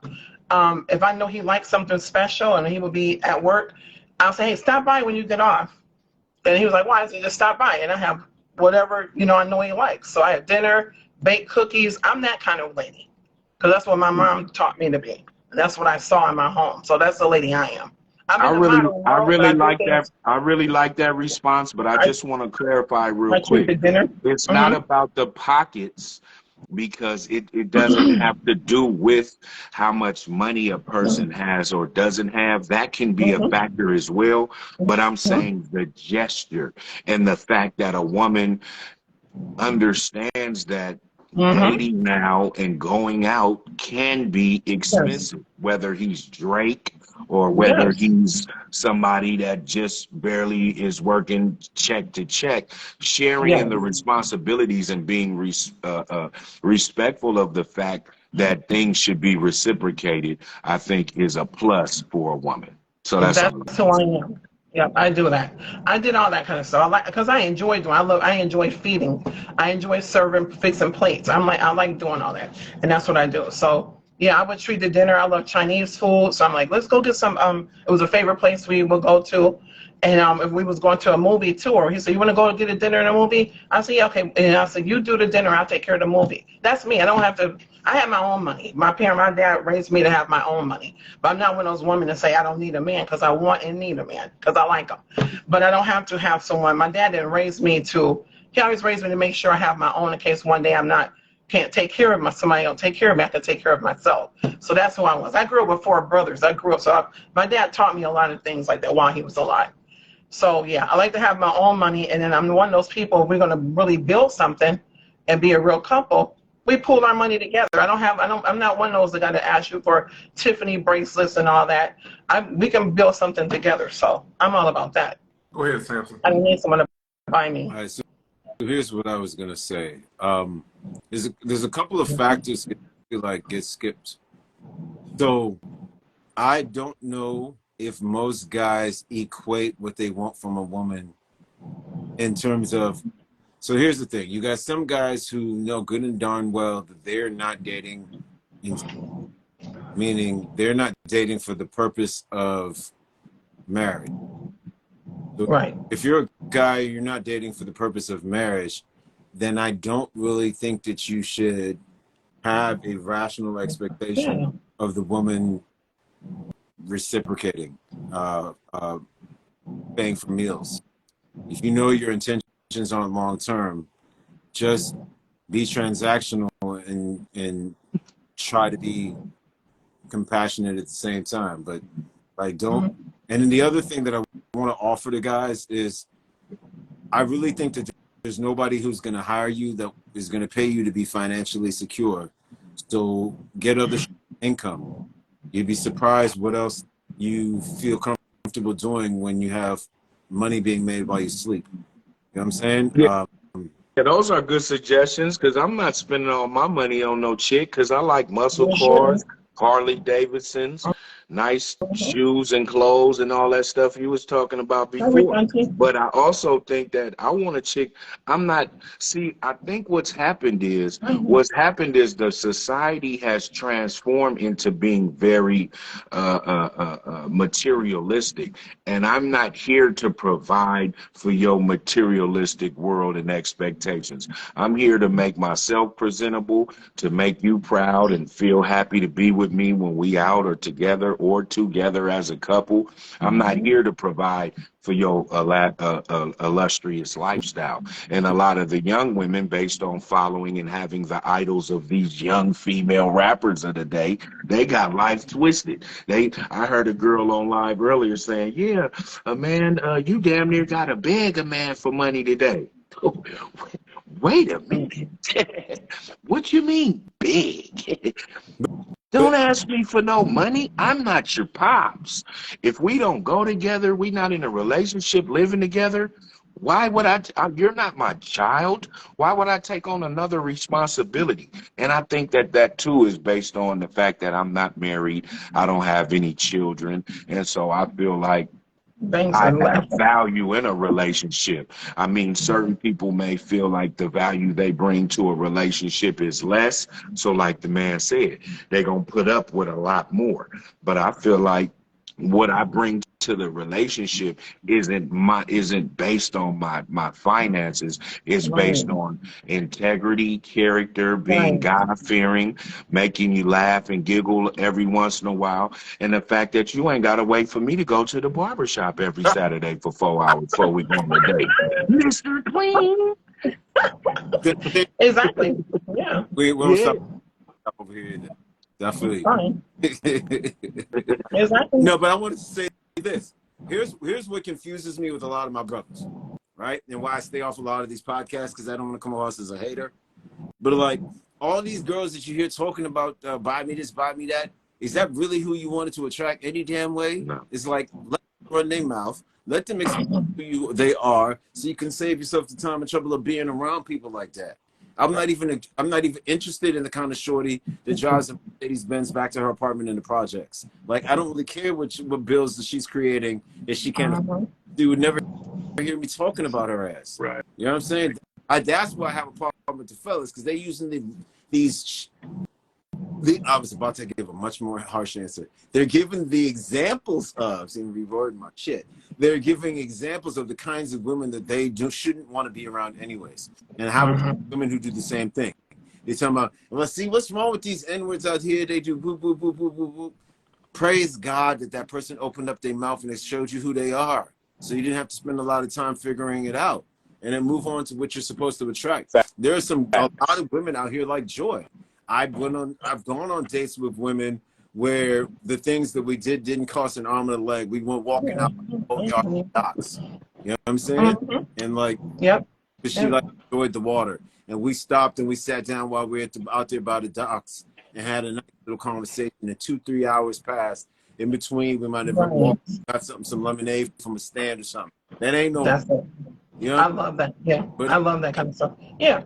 If I know he likes something special and he will be at work, I'll say, hey, stop by when you get off. And he was like, why? I said, just stop by, and I have whatever I know he likes. So I have dinner, baked cookies. I'm that kind of lady, because that's what my mom taught me to be. And that's what I saw in my home. So that's the lady I am. I really like that response, but I just want to clarify real quick. It's not about the pockets, because it doesn't have to do with how much money a person has or doesn't have. That can be a factor as well. But I'm saying the gesture and the fact that a woman understands that dating now and going out can be expensive, whether he's Drake or whether he's somebody that just barely is working check to check. Sharing in the responsibilities and being respectful of the fact that things should be reciprocated, I think, is a plus for a woman. So that's who I am. Yeah, I do that. I did all that kind of stuff. Because I enjoy doing. I enjoy feeding. I enjoy serving, fixing plates. I like doing all that, and that's what I do. So yeah, I would treat the dinner. I love Chinese food, so I'm like, let's go get some. It was a favorite place we would go to, and if we was going to a movie tour, he said, you want to go get a dinner and a movie? I said, yeah, okay. And I said, you do the dinner, I'll take care of the movie. That's me. I don't have to. I have my own money. My dad raised me to have my own money. But I'm not one of those women that say I don't need a man, because I want and need a man, because I like him. But I don't have to have someone. My dad didn't raise me to. He always raised me to make sure I have my own in case one day can't take care of somebody else take care of me. I can take care of myself. So that's who I was. I grew up with 4 brothers. My dad taught me a lot of things like that while he was alive. So yeah, I like to have my own money, and then I'm one of those people. If we're gonna really build something and be a real couple, we pool our money together. I'm not one of those that got to ask you for Tiffany bracelets and all that. We can build something together. So I'm all about that. Go ahead, Samson. I need someone to buy me. All right, so here's what I was gonna say. There's a couple of factors that get skipped. So I don't know if most guys equate what they want from a woman in terms of. So here's the thing. You got some guys who know good and darn well that they're not dating, meaning they're not dating for the purpose of marriage. So Right. if you're a guy, you're not dating for the purpose of marriage, then I don't really think that you should have a rational expectation of the woman reciprocating, paying for meals. If you know your intentions aren't long term, just be transactional and try to be compassionate at the same time. But like, don't. And then the other thing that I want to offer to guys is, I really think that there's nobody who's going to hire you that is going to pay you to be financially secure. So get other income. You'd be surprised what else you feel comfortable doing when you have money being made while you sleep. You know what I'm saying? Yeah. Yeah, those are good suggestions, because I'm not spending all my money on no chick, because I like muscle cars, Harley Davidsons, nice shoes and clothes and all that stuff you was talking about before. But I also think that I want a chick. I think what's happened is the society has transformed into being very materialistic, and I'm not here to provide for your materialistic world and expectations. I'm here to make myself presentable, to make you proud and feel happy to be with me when we out or together as a couple. I'm not here to provide for your illustrious lifestyle. And a lot of the young women, based on following and having the idols of these young female rappers of the day, they got life twisted. I heard a girl on live earlier saying, yeah, man, you damn near got to beg a man for money today. Wait a minute. What you mean big? Don't ask me for no money. I'm not your pops. If we don't go together, we not in a relationship, living together, why would you're not my child. Why would I take on another responsibility? And I think that too is based on the fact that I'm not married. I don't have any children. And so I feel like I have value in a relationship. I mean, certain people may feel like the value they bring to a relationship is less. So like the man said, they're going to put up with a lot more. But I feel like what I bring to the relationship isn't based on my finances. It's based on integrity, character, being God-fearing, making you laugh and giggle every once in a while, and the fact that you ain't got to wait for me to go to the barbershop every Saturday for 4 hours before we go on a date. Mr. Clean. Exactly. Yeah. We won't stop over here. Definitely. Exactly. No, but I wanted to say this. Here's what confuses me with a lot of my brothers, right? And why I stay off a lot of these podcasts, because I don't want to come across as a hater. But like all these girls that you hear talking about, buy me this, buy me that, is that really who you wanted to attract any damn way? No. It's like, let them run their mouth. Let them explain who they are, so you can save yourself the time and trouble of being around people like that. I'm not even interested in the kind of shorty that drives a Mercedes-Benz back to her apartment in the projects. Like, I don't really care what bills that she's creating if she can't. You would never hear me talking about her ass. Right. You know what I'm saying? That's why I have a problem with the fellas, because they're using these. I was about to give a much more harsh answer. They're giving the examples of, seem to be rewording my shit. They're giving examples of the kinds of women that they shouldn't want to be around anyways. And how women who do the same thing. They're talking about, let's see, what's wrong with these N-words out here? They do boop, boop, boop, boop, boop, boop. Praise God that person opened up their mouth and they showed you who they are. So you didn't have to spend a lot of time figuring it out. And then move on to what you're supposed to attract. There are a lot of women out here like Joy. I've gone on dates with women where the things that we didn't cost an arm and a leg. We went walking out the docks. You know what I'm saying? And like, she like enjoyed the water. And we stopped and we sat down while we were out there by the docks and had a nice little conversation. And 2-3 hours passed. In between, we might have walked, got some lemonade from a stand or something. That ain't no. That's it. You know? I love that. Yeah, but I love that kind of stuff. Yeah.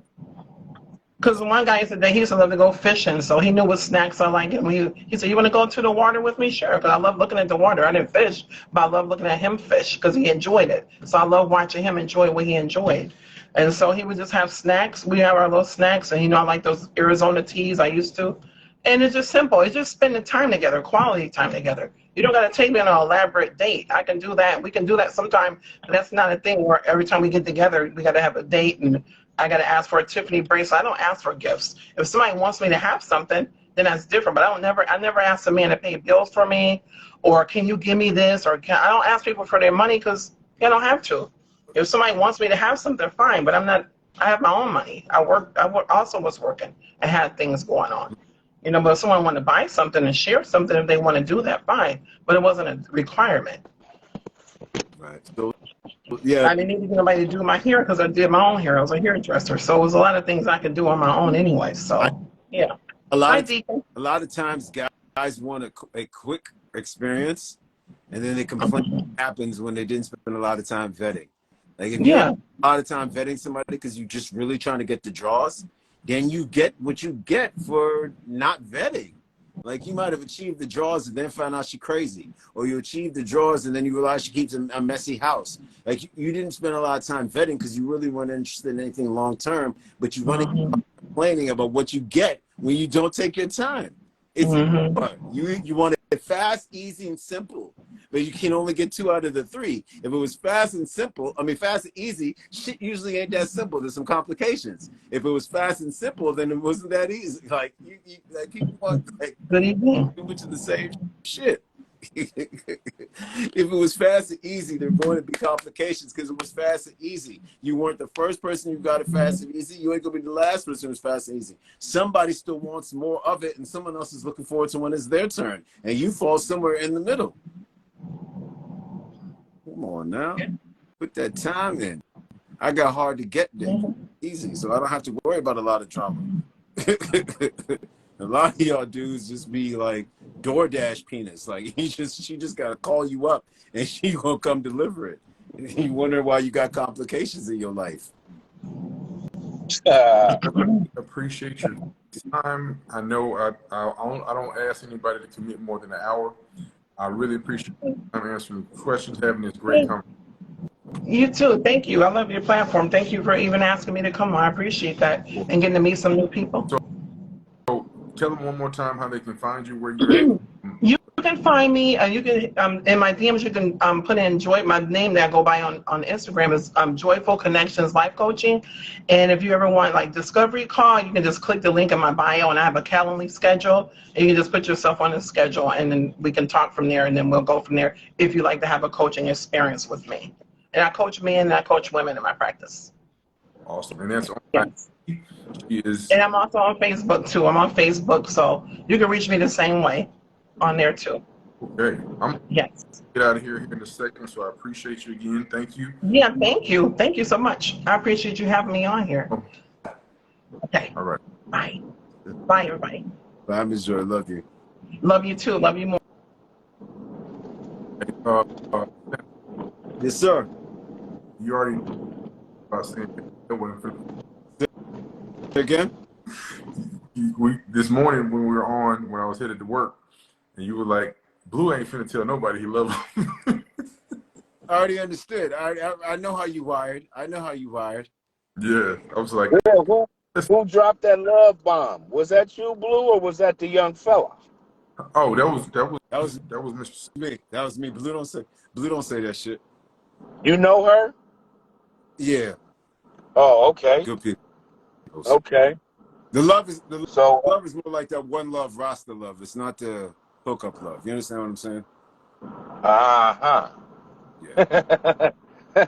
Because one guy said that he used to love to go fishing, so he knew what snacks I like. And he said, you want to go to the water with me? Sure, because I love looking at the water. I didn't fish, but I love looking at him fish because he enjoyed it. So I love watching him enjoy what he enjoyed. And so he would just have snacks. We have our little snacks, and I like those Arizona teas I used to. And it's just simple. It's just spending time together, quality time together. You don't got to take me on an elaborate date. I can do that. We can do that sometime. But that's not a thing where every time we get together, we got to have a date and I got to ask for a Tiffany bracelet. I don't ask for gifts. If somebody wants me to have something, then that's different. But I never ask a man to pay bills for me, or can you give me this, or I don't ask people for their money because they don't have to. If somebody wants me to have something, fine. But I have my own money. I also was working and had things going on. You know, but if someone want to buy something and share something, if they want to do that, fine. But it wasn't a requirement. Right. So yeah, I didn't need to get nobody to do my hair because I did my own hair. I was a hairdresser, so it was a lot of things I could do on my own anyway. I, So yeah. a lot Hi, of Deacon. a lot of times guys want a quick experience, and then they complain what happens when they didn't spend a lot of time vetting. Like if you don't Yeah. spend a lot of time vetting somebody because you're just really trying to get the draws, then you get what you get for not vetting. Like you might have achieved the draws and then found out she's crazy, or you achieved the draws and then you realize she keeps a messy house. Like you didn't spend a lot of time vetting because you really weren't interested in anything long term, but you want to keep Mhm. complaining about what you get when you don't take your time. It's Mhm. you want it fast, easy, and simple, but you can only get 2 out of the 3. If it was fast and simple, I mean fast and easy, shit usually ain't that simple. There's some complications. If it was fast and simple, then it wasn't that easy. Like like people want like Good evening. too much of the same shit. If it was fast and easy, there are going to be complications because it was fast and easy. You weren't the first person who got it fast and easy. You ain't gonna be the last person who's fast and easy. Somebody still wants more of it, and someone else is looking forward to when it's their turn, and you fall somewhere in the middle. Come on now, put that time in. I got hard to get there, easy, so I don't have to worry about a lot of drama. A lot of y'all dudes just be like DoorDash penis. Like she just gotta call you up and she gonna come deliver it. And you wonder why you got complications in your life. Appreciate your time. I know I don't ask anybody to commit more than an hour. I really appreciate time answering questions, having this great conversation. You too. Thank you. I love your platform. Thank you for even asking me to come on. I appreciate that and getting to meet some new people. So tell them one more time how they can find you, where you're at. You can find me. You can in my DMs. You can put in Joy. My name that I go by on Instagram is Joyful Connections Life Coaching. And if you ever want like discovery call, you can just click the link in my bio, and I have a Calendly schedule. And you can just put yourself on the schedule, and then we can talk from there, and then we'll go from there. If you like to have a coaching experience with me, and I coach men and I coach women in my practice. Awesome, and that's on. Yes. She is. And I'm also on Facebook too. I'm on Facebook, so you can reach me the same way on there too. Okay, I'm gonna Yes. get out of here in a second, so I appreciate you again. Thank you. Yeah, thank you. Thank you so much. I appreciate you having me on here. Okay. All right. Bye. Bye, everybody. Bye, Ms. Joy. Love you. Love you too. Love you more. Uh, uh, Yes, sir. you already know about saying that Again? this morning when we were on, when I was headed to work, and you were like, Blue ain't finna tell nobody he loves him. I already understood. I know how you wired. I know how you wired. Yeah, I was like, Who dropped that love bomb? Was that you, Blue, or was that the young fella? oh, that was Mr. me. That was me. Blue don't say that shit. You know her? Yeah. Oh, okay. Good people. Okay. The love is So, more like that one love, Rasta love. It's not the hookup love. You understand what I'm saying? uh-huh. Yeah.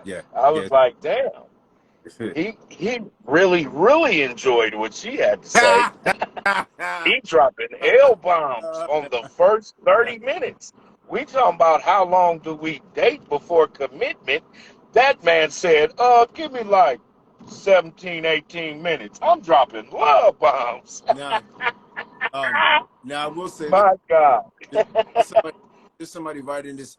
Yeah. I was like, damn. He really, really enjoyed what she had to say. He dropping L-bombs on the first 30 minutes. We talking about how long do we date before commitment. That man said, give me like 17, 18 minutes. I'm dropping love bombs. now I will say My God. there's somebody right in this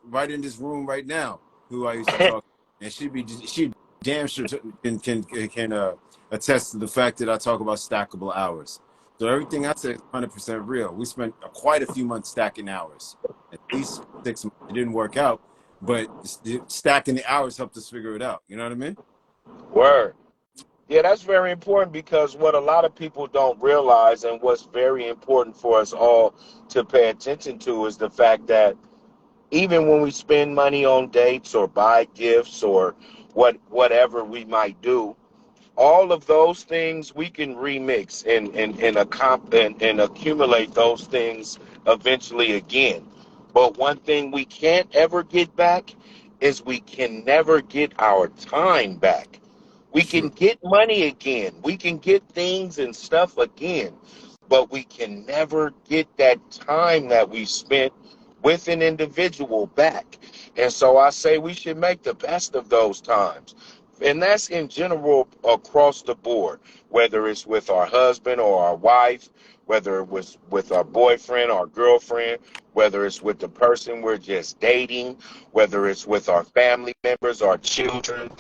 room right now who I used to talk to, and she damn sure can attest to the fact that I talk about stackable hours. So everything I say is 100% real. We spent quite a few months stacking hours, at least 6 months. It didn't work out, but stacking the hours helped us figure it out. You know what I mean? Word. Yeah, that's very important because what a lot of people don't realize and what's very important for us all to pay attention to is the fact that even when we spend money on dates or buy gifts or whatever we might do, all of those things we can remix and accumulate those things eventually again. But one thing we can't ever get back is we can never get our time back. We can get money again. We can get things and stuff again. but we can never get that time that we spent with an individual back. And so I say we should make the best of those times. And that's in general across the board, whether it's with our husband or our wife, whether it was with our boyfriend or girlfriend, whether it's with the person we're just dating, whether it's with our family members, our children.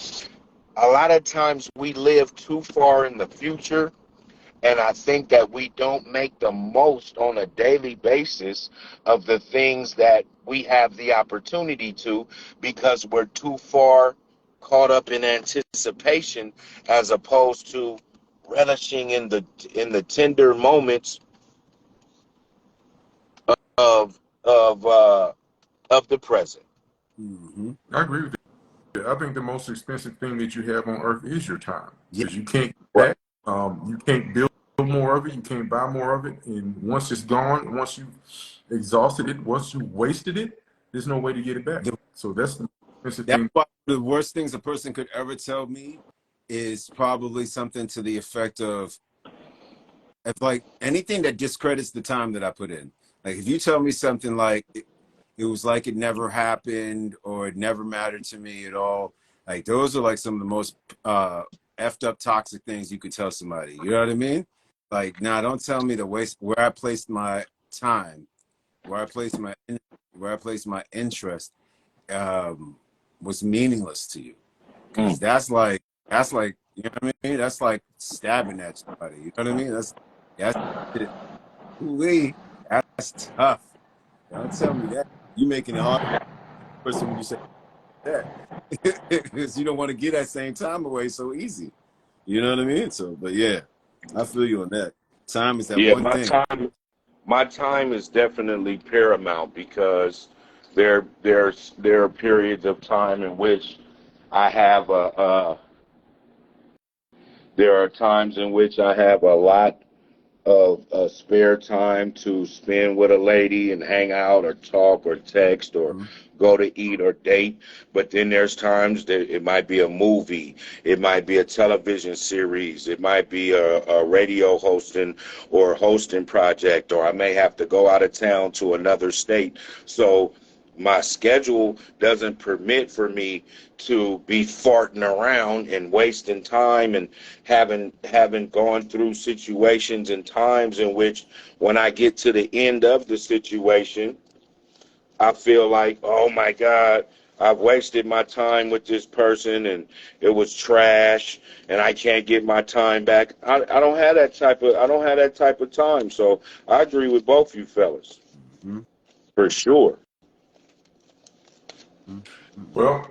A lot of times we live too far in the future, and I think that we don't make the most on a daily basis of the things that we have the opportunity to, because we're too far caught up in anticipation as opposed to relishing in the tender moments of the present. Mm-hmm. I agree with that. I think the most expensive thing that you have on earth is your time, Yeah. because you can't get Right. back. You can't build more of it. You can't buy more of it. And once it's gone, once you exhausted it, once you wasted it, there's no way to get it back. So that's the most expensive That's thing. why the worst things a person could ever tell me is probably something to the effect of, if like anything that discredits the time that I put in. Like if you tell me something like it was like it never happened or it never mattered to me at all, like those are like some of the most effed up toxic things you could tell somebody. You know what I mean? Like, now don't tell me the waste where I placed my time, where I placed my interest was meaningless to you. Because that's like, you know what I mean? That's like stabbing at somebody. You know what I mean? That's ooh-wee, that's tough. Don't tell me that. You making it hard for the person when you say that. Because you don't want to get that same time away so easy. You know what I mean? So, but yeah, I feel you on that. Time is that Yeah, one thing. my time is definitely paramount, because there are periods of time in which I have there are times in which I have a lot of spare time to spend with a lady and hang out or talk or text or go to eat or date. But then there's times that it might be a movie, it might be a television series, it might be a radio hosting or hosting project, or I may have to go out of town to another state. So my schedule doesn't permit for me to be farting around and wasting time and having gone through situations and times in which when I get to the end of the situation, I feel like, oh my God, I've wasted my time with this person and it was trash and I can't get my time back. I don't have that type of time. So I agree with both you fellas. For sure. Well,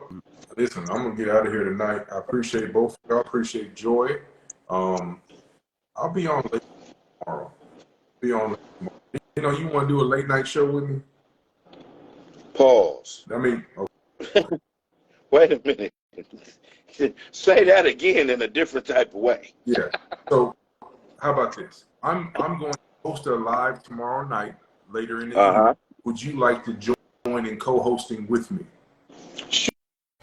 listen, I'm gonna get out of here tonight. I appreciate both of y'all. I appreciate Joy. I'll be on late tomorrow. You know, you want to do a late night show with me? Pause. I mean, Wait a minute. Say that again in a different type of way. yeah. So, how about this? I'm going to host a live tomorrow night later in the evening. Would you like to join in co-hosting with me?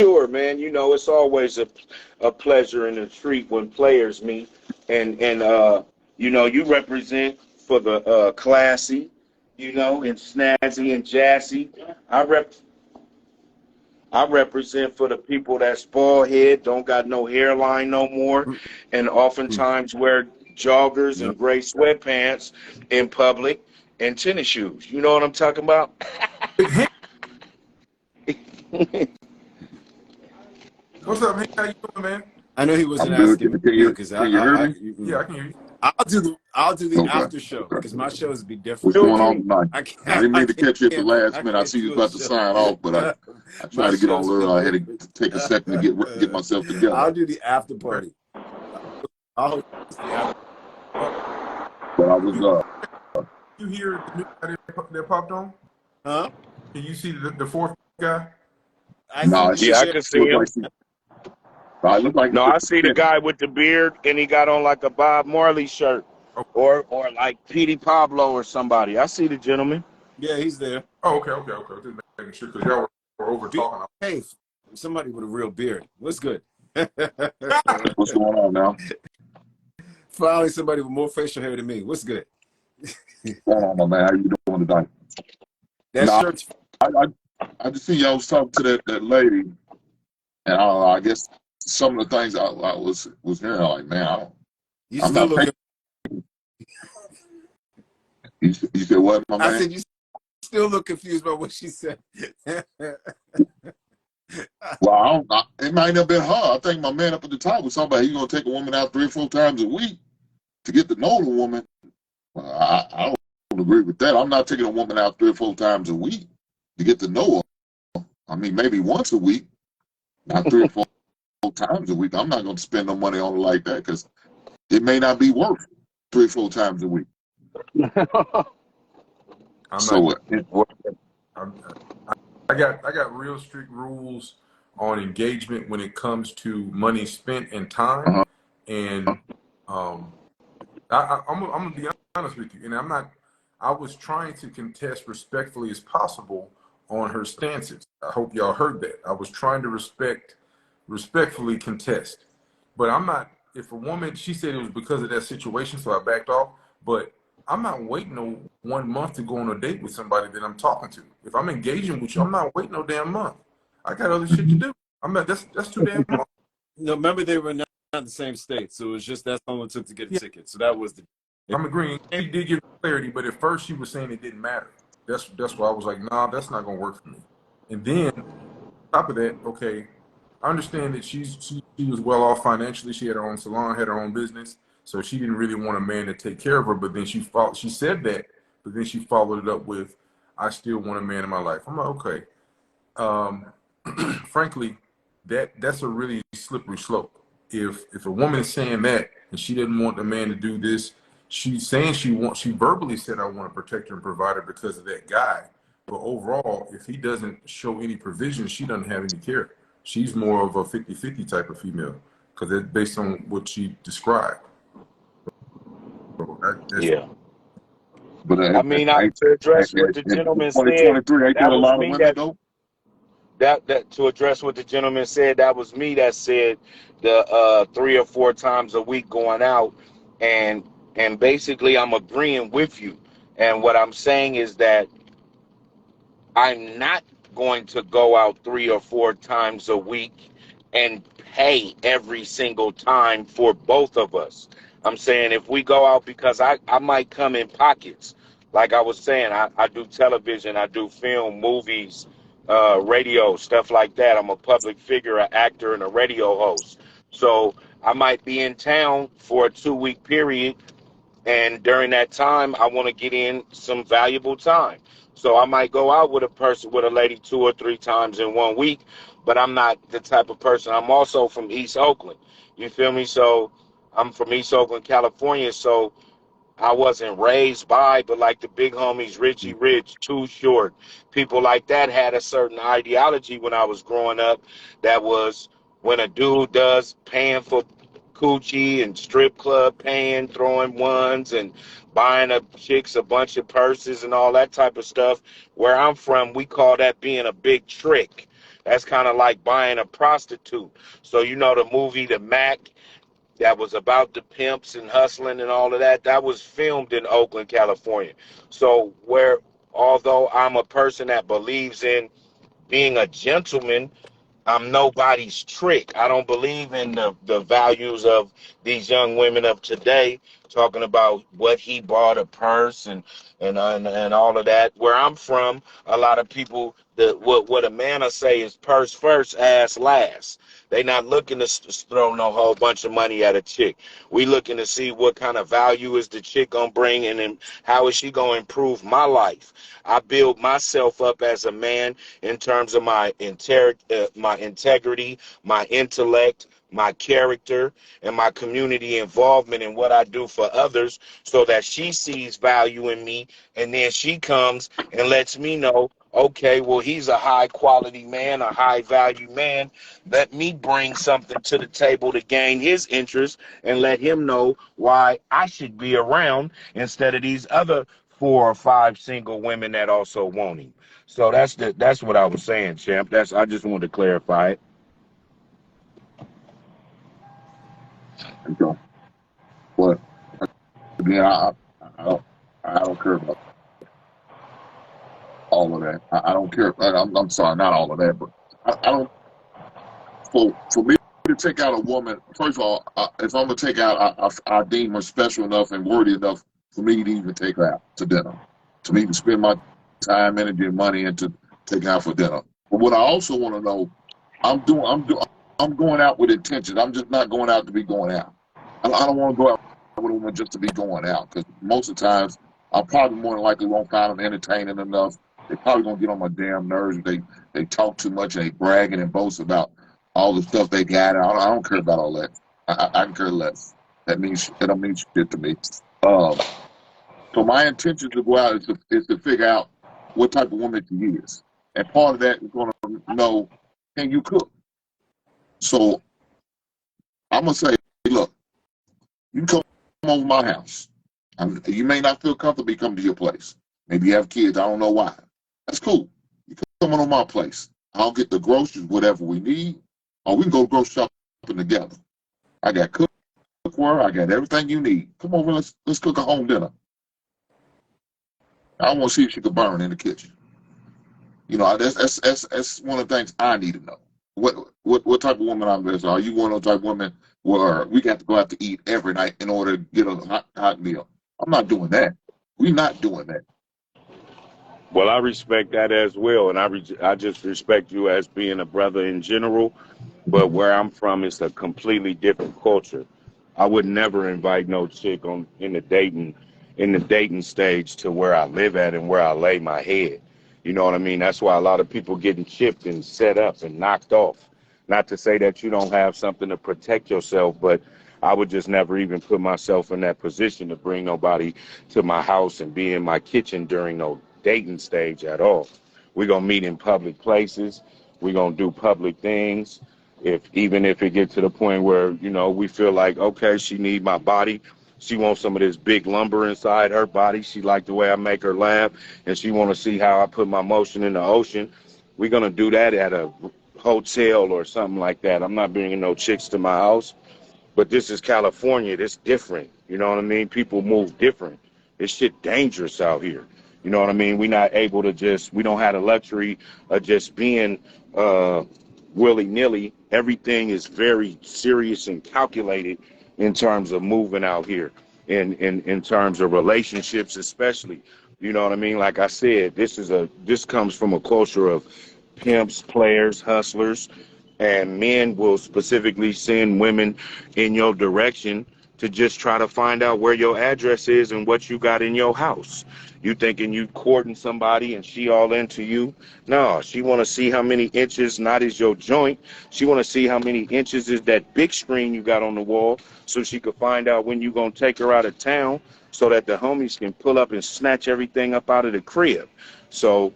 Sure, man. You know, it's always a pleasure and a treat when players meet, and you know, you represent for the classy, you know, and snazzy and jazzy. I represent for the people that's bald head, don't got no hairline no more, and oftentimes wear joggers and gray sweatpants in public and tennis shoes. You know what I'm talking about? What's up, Hank? How you doing, man? I know he wasn't I'm good. asking Can me you, because can you hear me? Yeah, I can hear you. I'll do the Okay. after show because my shows be different. What's going on tonight? I I can't. didn't mean to catch you at the last I minute. I can't see you do about a to show. sign off, but I My tried to get on shows early. be I had to different. take a second to get myself together. I'll do the after party. I'll host the after. But I was You hear the new guy that popped on? Huh? Can you see the fourth guy? no, see Yeah, I the can see look him. like I look like No, I see the guy with the beard, and he got on like a Bob Marley shirt, or like Petey Pablo or somebody. I see the gentleman. Yeah, he's there. Oh, okay. Just making sure because y'all were over talking. Hey, somebody with a real beard. What's good? what's going on now. Finally, somebody with more facial hair than me. What's good? Hold on, my man. How you doing tonight? That No, shirt's I just see y'all was talking to that lady, and I guess some of the things I was hearing, like, man, you I'm still not looking. taking. You said what, my I man? said you still look confused by what she said. Well, it might have been her. I think my man up at the top was talking about he's gonna take a woman out 3 or 4 times a week to get to know the woman. Well, I don't agree with that. I'm not taking a woman out 3 or 4 times a week to get to know her. I mean, maybe once a week, not 3 or 4 times a week. I'm not going to spend no money on it like that because it may not be worth 3 or 4 times a week. I'm So, not. I'm, I got real strict rules on engagement when it comes to money spent and time. uh-huh. And I'm gonna be honest with you, and I'm not. I was trying to contest respectfully as possible on her stances. I hope y'all heard that. I was trying to respectfully contest, but I'm not. If a woman, she said it was because of that situation, so I backed off. But I'm not waiting no 1 month to go on a date with somebody that I'm talking to. If I'm engaging with you, I'm not waiting no damn month. I got other shit to do. I'm not. That's too damn long. No, remember they were not in the same state, so it was just that's how long it took to get a Yeah, ticket. So that was the. I'm agreeing. She did give clarity, but at first she was saying it didn't matter. That's why I was like, nah, that's not gonna work for me. And then on top of that, okay, I understand that she was well off financially. She had her own salon, had her own business, so she didn't really want a man to take care of her. But then she said that, but then she followed it up with, "I still want a man in my life." I'm like, okay. Um, frankly, that's a really slippery slope. If a woman is saying that and she didn't want the man to do this, she's saying she verbally said, "I want to protect her and provide her because of that guy." But overall, if he doesn't show any provision, she doesn't have any care. She's more of a 50-50 type of female because it's based on what she described. So that's Yeah. But I mean, to address what the in gentleman said, 2023, ain't there that a was lot of me women, though? that to address what the gentleman said, that was me that said the 3 or 4 times a week going out, and basically I'm agreeing with you. And what I'm saying is that I'm not going to go out 3 or 4 times a week and pay every single time for both of us. I'm saying if we go out, because I might come in pockets. Like I was saying, I do television, I do film, movies, radio, stuff like that. I'm a public figure, an actor, and a radio host. So I might be in town for a 2-week period, and during that time I want to get in some valuable time, so I might go out with a lady 2 or 3 times in 1 week. But I'm not the type of person. I'm also from East Oakland, you feel me? So I'm from East Oakland, California. So I wasn't raised by, but like the big homies, Richie Rich, Too Short, people like that had a certain ideology when I was growing up. That was, when a dude does paying for coochie and strip club paying, throwing ones and buying a chicks a bunch of purses and all that type of stuff. Where I'm from, we call that being a big trick. That's kind of like buying a prostitute. So you know the movie The Mac, that was about the pimps and hustling and all of that, that was filmed in Oakland, California. So where, although I'm a person that believes in being a gentleman, I'm nobody's trick. I don't believe in the values of these young women of today, talking about what he bought a purse and all of that. Where I'm from, a lot of people, what a man will say is purse first, ass last. They not looking to throw no whole bunch of money at a chick. We looking to see what kind of value is the chick gonna bring, and then how is she gonna improve my life. I build myself up as a man in terms of my integrity, my intellect, my character, and my community involvement in what I do for others, so that she sees value in me, and then she comes and lets me know, okay, well, he's a high quality man, a high value man. Let me bring something to the table to gain his interest, and let him know why I should be around instead of these other 4 or 5 single women that also want him. So that's what I was saying, champ. I just wanted to clarify it. Okay. But again, I I don't care about all of that. I don't care. I'm sorry, not all of that, but I don't. For me to take out a woman, first of all, if I'm gonna take out, I deem her special enough and worthy enough for me to even take her out to dinner, to me to spend my time, energy, and money into taking her out for dinner. But what I also want to know, I'm going out with intentions. I'm just not going out to be going out. I don't want to go out with a woman just to be going out, because most of the times I probably more than likely won't find them entertaining enough. They probably gonna get on my damn nerves. They talk too much and they bragging and boast about all the stuff they got. I don't care about all that. I can care less. That don't mean shit to me. So my intention to go out is to figure out what type of woman she is, and part of that is going to know, can you cook? So I'm gonna say, look, you can come over my house. You may not feel comfortable coming to your place. Maybe you have kids. I don't know why. That's cool. You can come on my place. I'll get the groceries, whatever we need, or we can go grocery shopping together. I got cookware. I got everything you need. Come over. Let's cook a home dinner. I want to see if she could burn in the kitchen. You know, that's one of the things I need to know. What type of woman I'm with? Are you one of those type of women where we got to go out to eat every night in order to get a hot meal? I'm not doing that. We're not doing that. Well, I respect that as well, and I just respect you as being a brother in general. But where I'm from, it's a completely different culture. I would never invite no chick in the dating stage to where I live at and where I lay my head. You know what I mean? That's why a lot of people getting chipped and set up and knocked off. Not to say that you don't have something to protect yourself, but I would just never even put myself in that position to bring nobody to my house and be in my kitchen during no dating stage at all. We're going to meet in public places. We're going to do public things. Even if it gets to the point where, you know, we feel like, okay, she need my body. She wants some of this big lumber inside her body. She like the way I make her laugh, and she want to see how I put my motion in the ocean. We're going to do that at a hotel or something like that. I'm not bringing no chicks to my house. But this is California. This different. You know what I mean? People move different. This shit dangerous out here. You know what I mean? We don't have the luxury of just being willy-nilly. Everything is very serious and calculated in terms of moving out here, in terms of relationships especially. You know what I mean? Like I said, this comes from a culture of pimps, players, hustlers, and men will specifically send women in your direction to just try to find out where your address is and what you got in your house. You thinking you courting somebody and she all into you? No, she want to see how many inches not is your joint. She want to see how many inches is that big screen you got on the wall, so she could find out when you going to take her out of town so that the homies can pull up and snatch everything up out of the crib. So,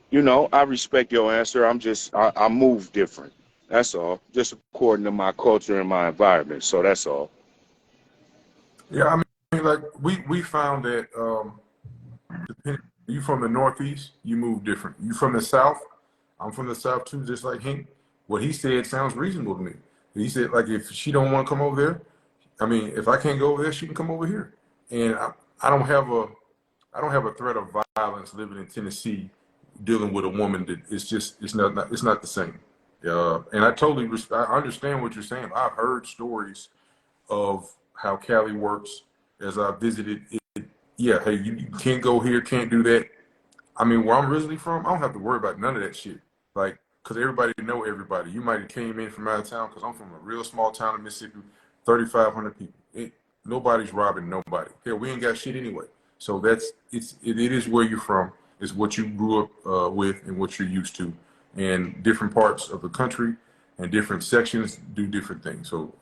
you know, I respect your answer. I move different. That's all. Just according to my culture and my environment. So that's all. Yeah, I mean, like we found that you from the Northeast, you move different. You from the South, I'm from the South too, just like him. What he said sounds reasonable to me. He said, like, if she don't want to come over there, I mean, if I can't go over there, she can come over here. And I don't have a threat of violence living in Tennessee, dealing with a woman that it's not the same. And I totally I understand what you're saying. I've heard stories of how Cali works as I visited it. Yeah, hey, you can't go here, can't do that. I mean, where I'm originally from, I don't have to worry about none of that shit. Like, because everybody know everybody. You might have came in from out of town, because I'm from a real small town in Mississippi, 3,500 people. Nobody's robbing nobody. Hell, we ain't got shit anyway. So it is where you're from. It's what you grew up with and what you're used to. And different parts of the country and different sections do different things. So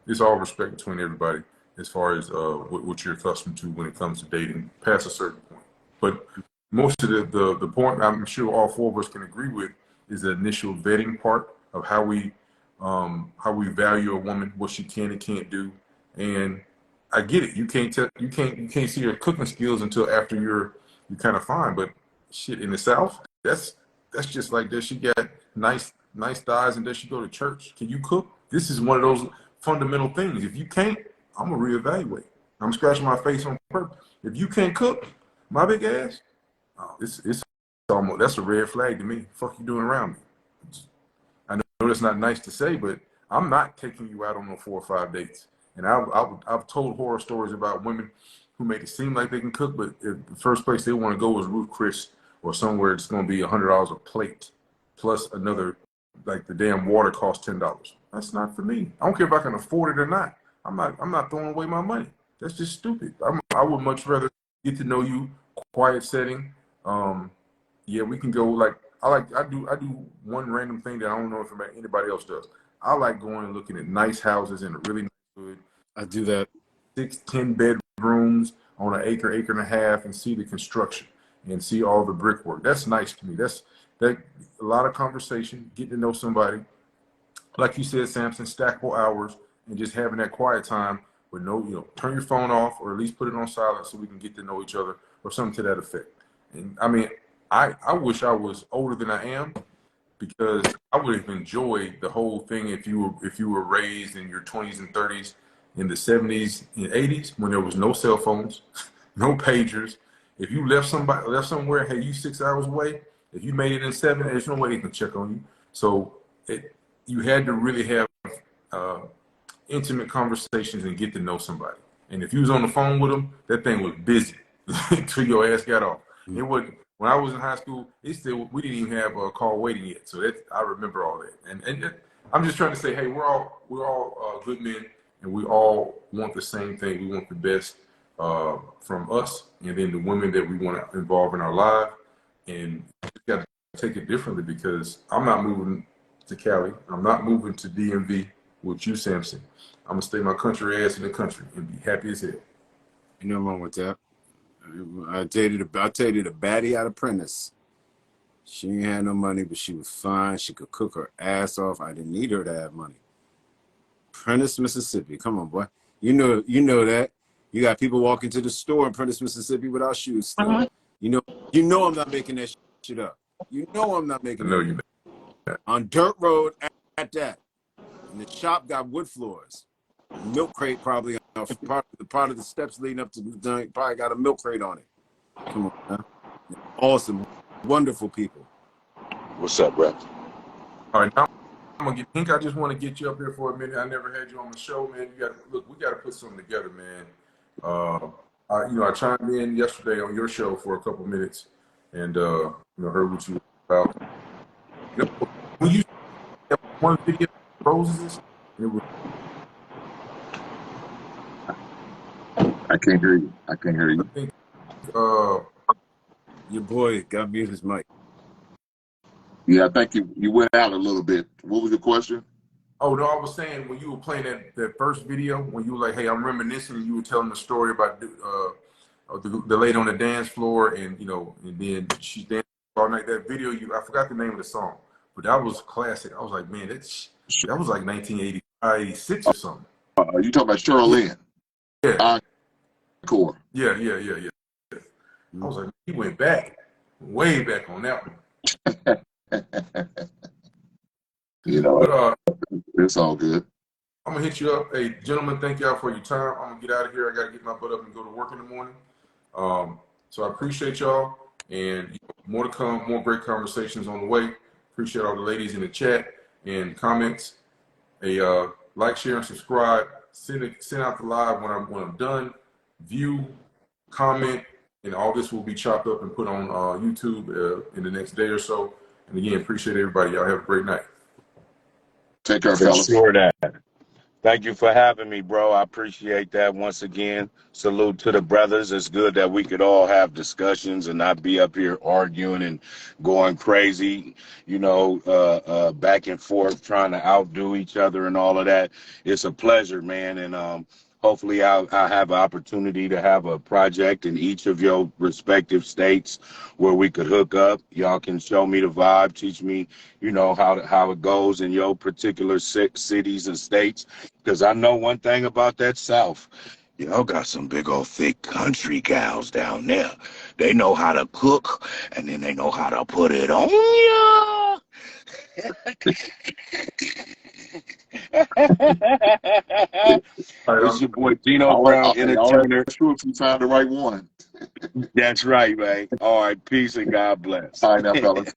it's all respect between everybody as far as what you're accustomed to when it comes to dating past a certain point. But most of the point I'm sure all four of us can agree with is the initial vetting part of how we value a woman, what she can and can't do. And I get it. You can't see her cooking skills until after you're kind of fine. But shit, in the South, that's just like, does she got nice thighs and does she go to church? Can you cook? This is one of those fundamental things. If you can't, I'm gonna reevaluate. I'm scratching my face on purpose. If you can't cook, my big ass, oh, it's almost, that's a red flag to me. Fuck you doing around me? I know that's not nice to say, but I'm not taking you out on no 4 or 5 dates. And I've told horror stories about women who make it seem like they can cook, but the first place they want to go is Ruth Chris or somewhere it's going to be $100 a plate plus another, like the damn water costs $10. That's not for me. I don't care if I can afford it or not. I'm not throwing away my money. That's just stupid. I would much rather get to know you, quiet setting. Yeah, we can go like I do one random thing that I don't know if anybody else does. I like going and looking at nice houses in a really nice hood, I do that. 6-10 bedrooms on an acre and a half, and see the construction and see all the brickwork. That's nice to me. That's a lot of conversation, getting to know somebody. Like you said, Samson, stackable hours, and just having that quiet time with turn your phone off or at least put it on silent so we can get to know each other or something to that effect. And I mean, I wish I was older than I am, because I would have enjoyed the whole thing if you were raised in your 20s and 30s in the 70s and 80s when there was no cell phones, no pagers. If you left somewhere, hey, you 6 hours away. If you made it in 7, there's no way they can check on you. So you had to really have intimate conversations and get to know somebody. And if you was on the phone with them, that thing was busy until your ass got off. It wasn't. When I was in high school, we didn't even have a call waiting yet. So I remember all that. And I'm just trying to say, hey, we're all good men, and we all want the same thing. We want the best from us, and then the women that we want to involve in our life. And we got to take it differently, because I'm not moving to Cali. I'm not moving to DMV with you, Samson. I'm gonna stay my country ass in the country and be happy as hell. Ain't no wrong with that. I dated a baddie out of Prentice. She ain't had no money, but she was fine. She could cook her ass off. I didn't need her to have money. Prentice, Mississippi. Come on, boy. You know that. You got people walking to the store in Prentice, Mississippi without shoes still. Uh-huh. You know I'm not making that shit up. You know I'm not making No, it you up. On dirt road at that. And the shop got wood floors. Milk crate probably part of the steps leading up to the dunk probably got a milk crate on it. Come on, man. Awesome, wonderful people. What's up, bro? All right, now I'm gonna Pink. I just want to get you up here for a minute. I never had you on the show, man. We got to put something together, man. I chimed in yesterday on your show for a couple minutes, and heard what you were about. When you have one video of roses, it was. I can't hear you. I think Your boy got muted his mic. Yeah, I think you went out a little bit. What was your question? Oh no, I was saying when you were playing that first video, when you were like, "Hey, I'm reminiscing," and you were telling the story about the lady on the dance floor, and and then she danced all night. That video, I forgot the name of the song, but that was classic. I was like, man, that was like 1985, 86 or something. You talking about Cheryl Lynn? Yeah. Encore. Yeah. I was like, he went way back on that one. But it's all good. I'm gonna hit you up. Hey, gentlemen, thank y'all for your time. I'm gonna get out of here. I gotta get my butt up and go to work in the morning. So I appreciate y'all, and more to come, more great conversations on the way. Appreciate all the ladies in the chat and comments. Like, share, and subscribe. Send out the live when I'm done. View, comment, and all this will be chopped up and put on YouTube in the next day or so. And again, appreciate everybody. Y'all have a great night. Take care, For fellas. sure that. Thank you for having me, bro. I appreciate that once again. Salute to the brothers. It's good that we could all have discussions and not be up here arguing and going crazy, back and forth, trying to outdo each other and all of that. It's a pleasure, man. And hopefully I'll have an opportunity to have a project in each of your respective states where we could hook up. Y'all can show me the vibe, teach me, how it goes in your particular cities and states. Because I know one thing about that South. Y'all got some big old thick country gals down there. They know how to cook, and then they know how to put it on ya. It's your boy Gino All Brown, right, entertainer. that's true if you find the right one. That's right, man. All right, peace and God bless. All right, now, fellas.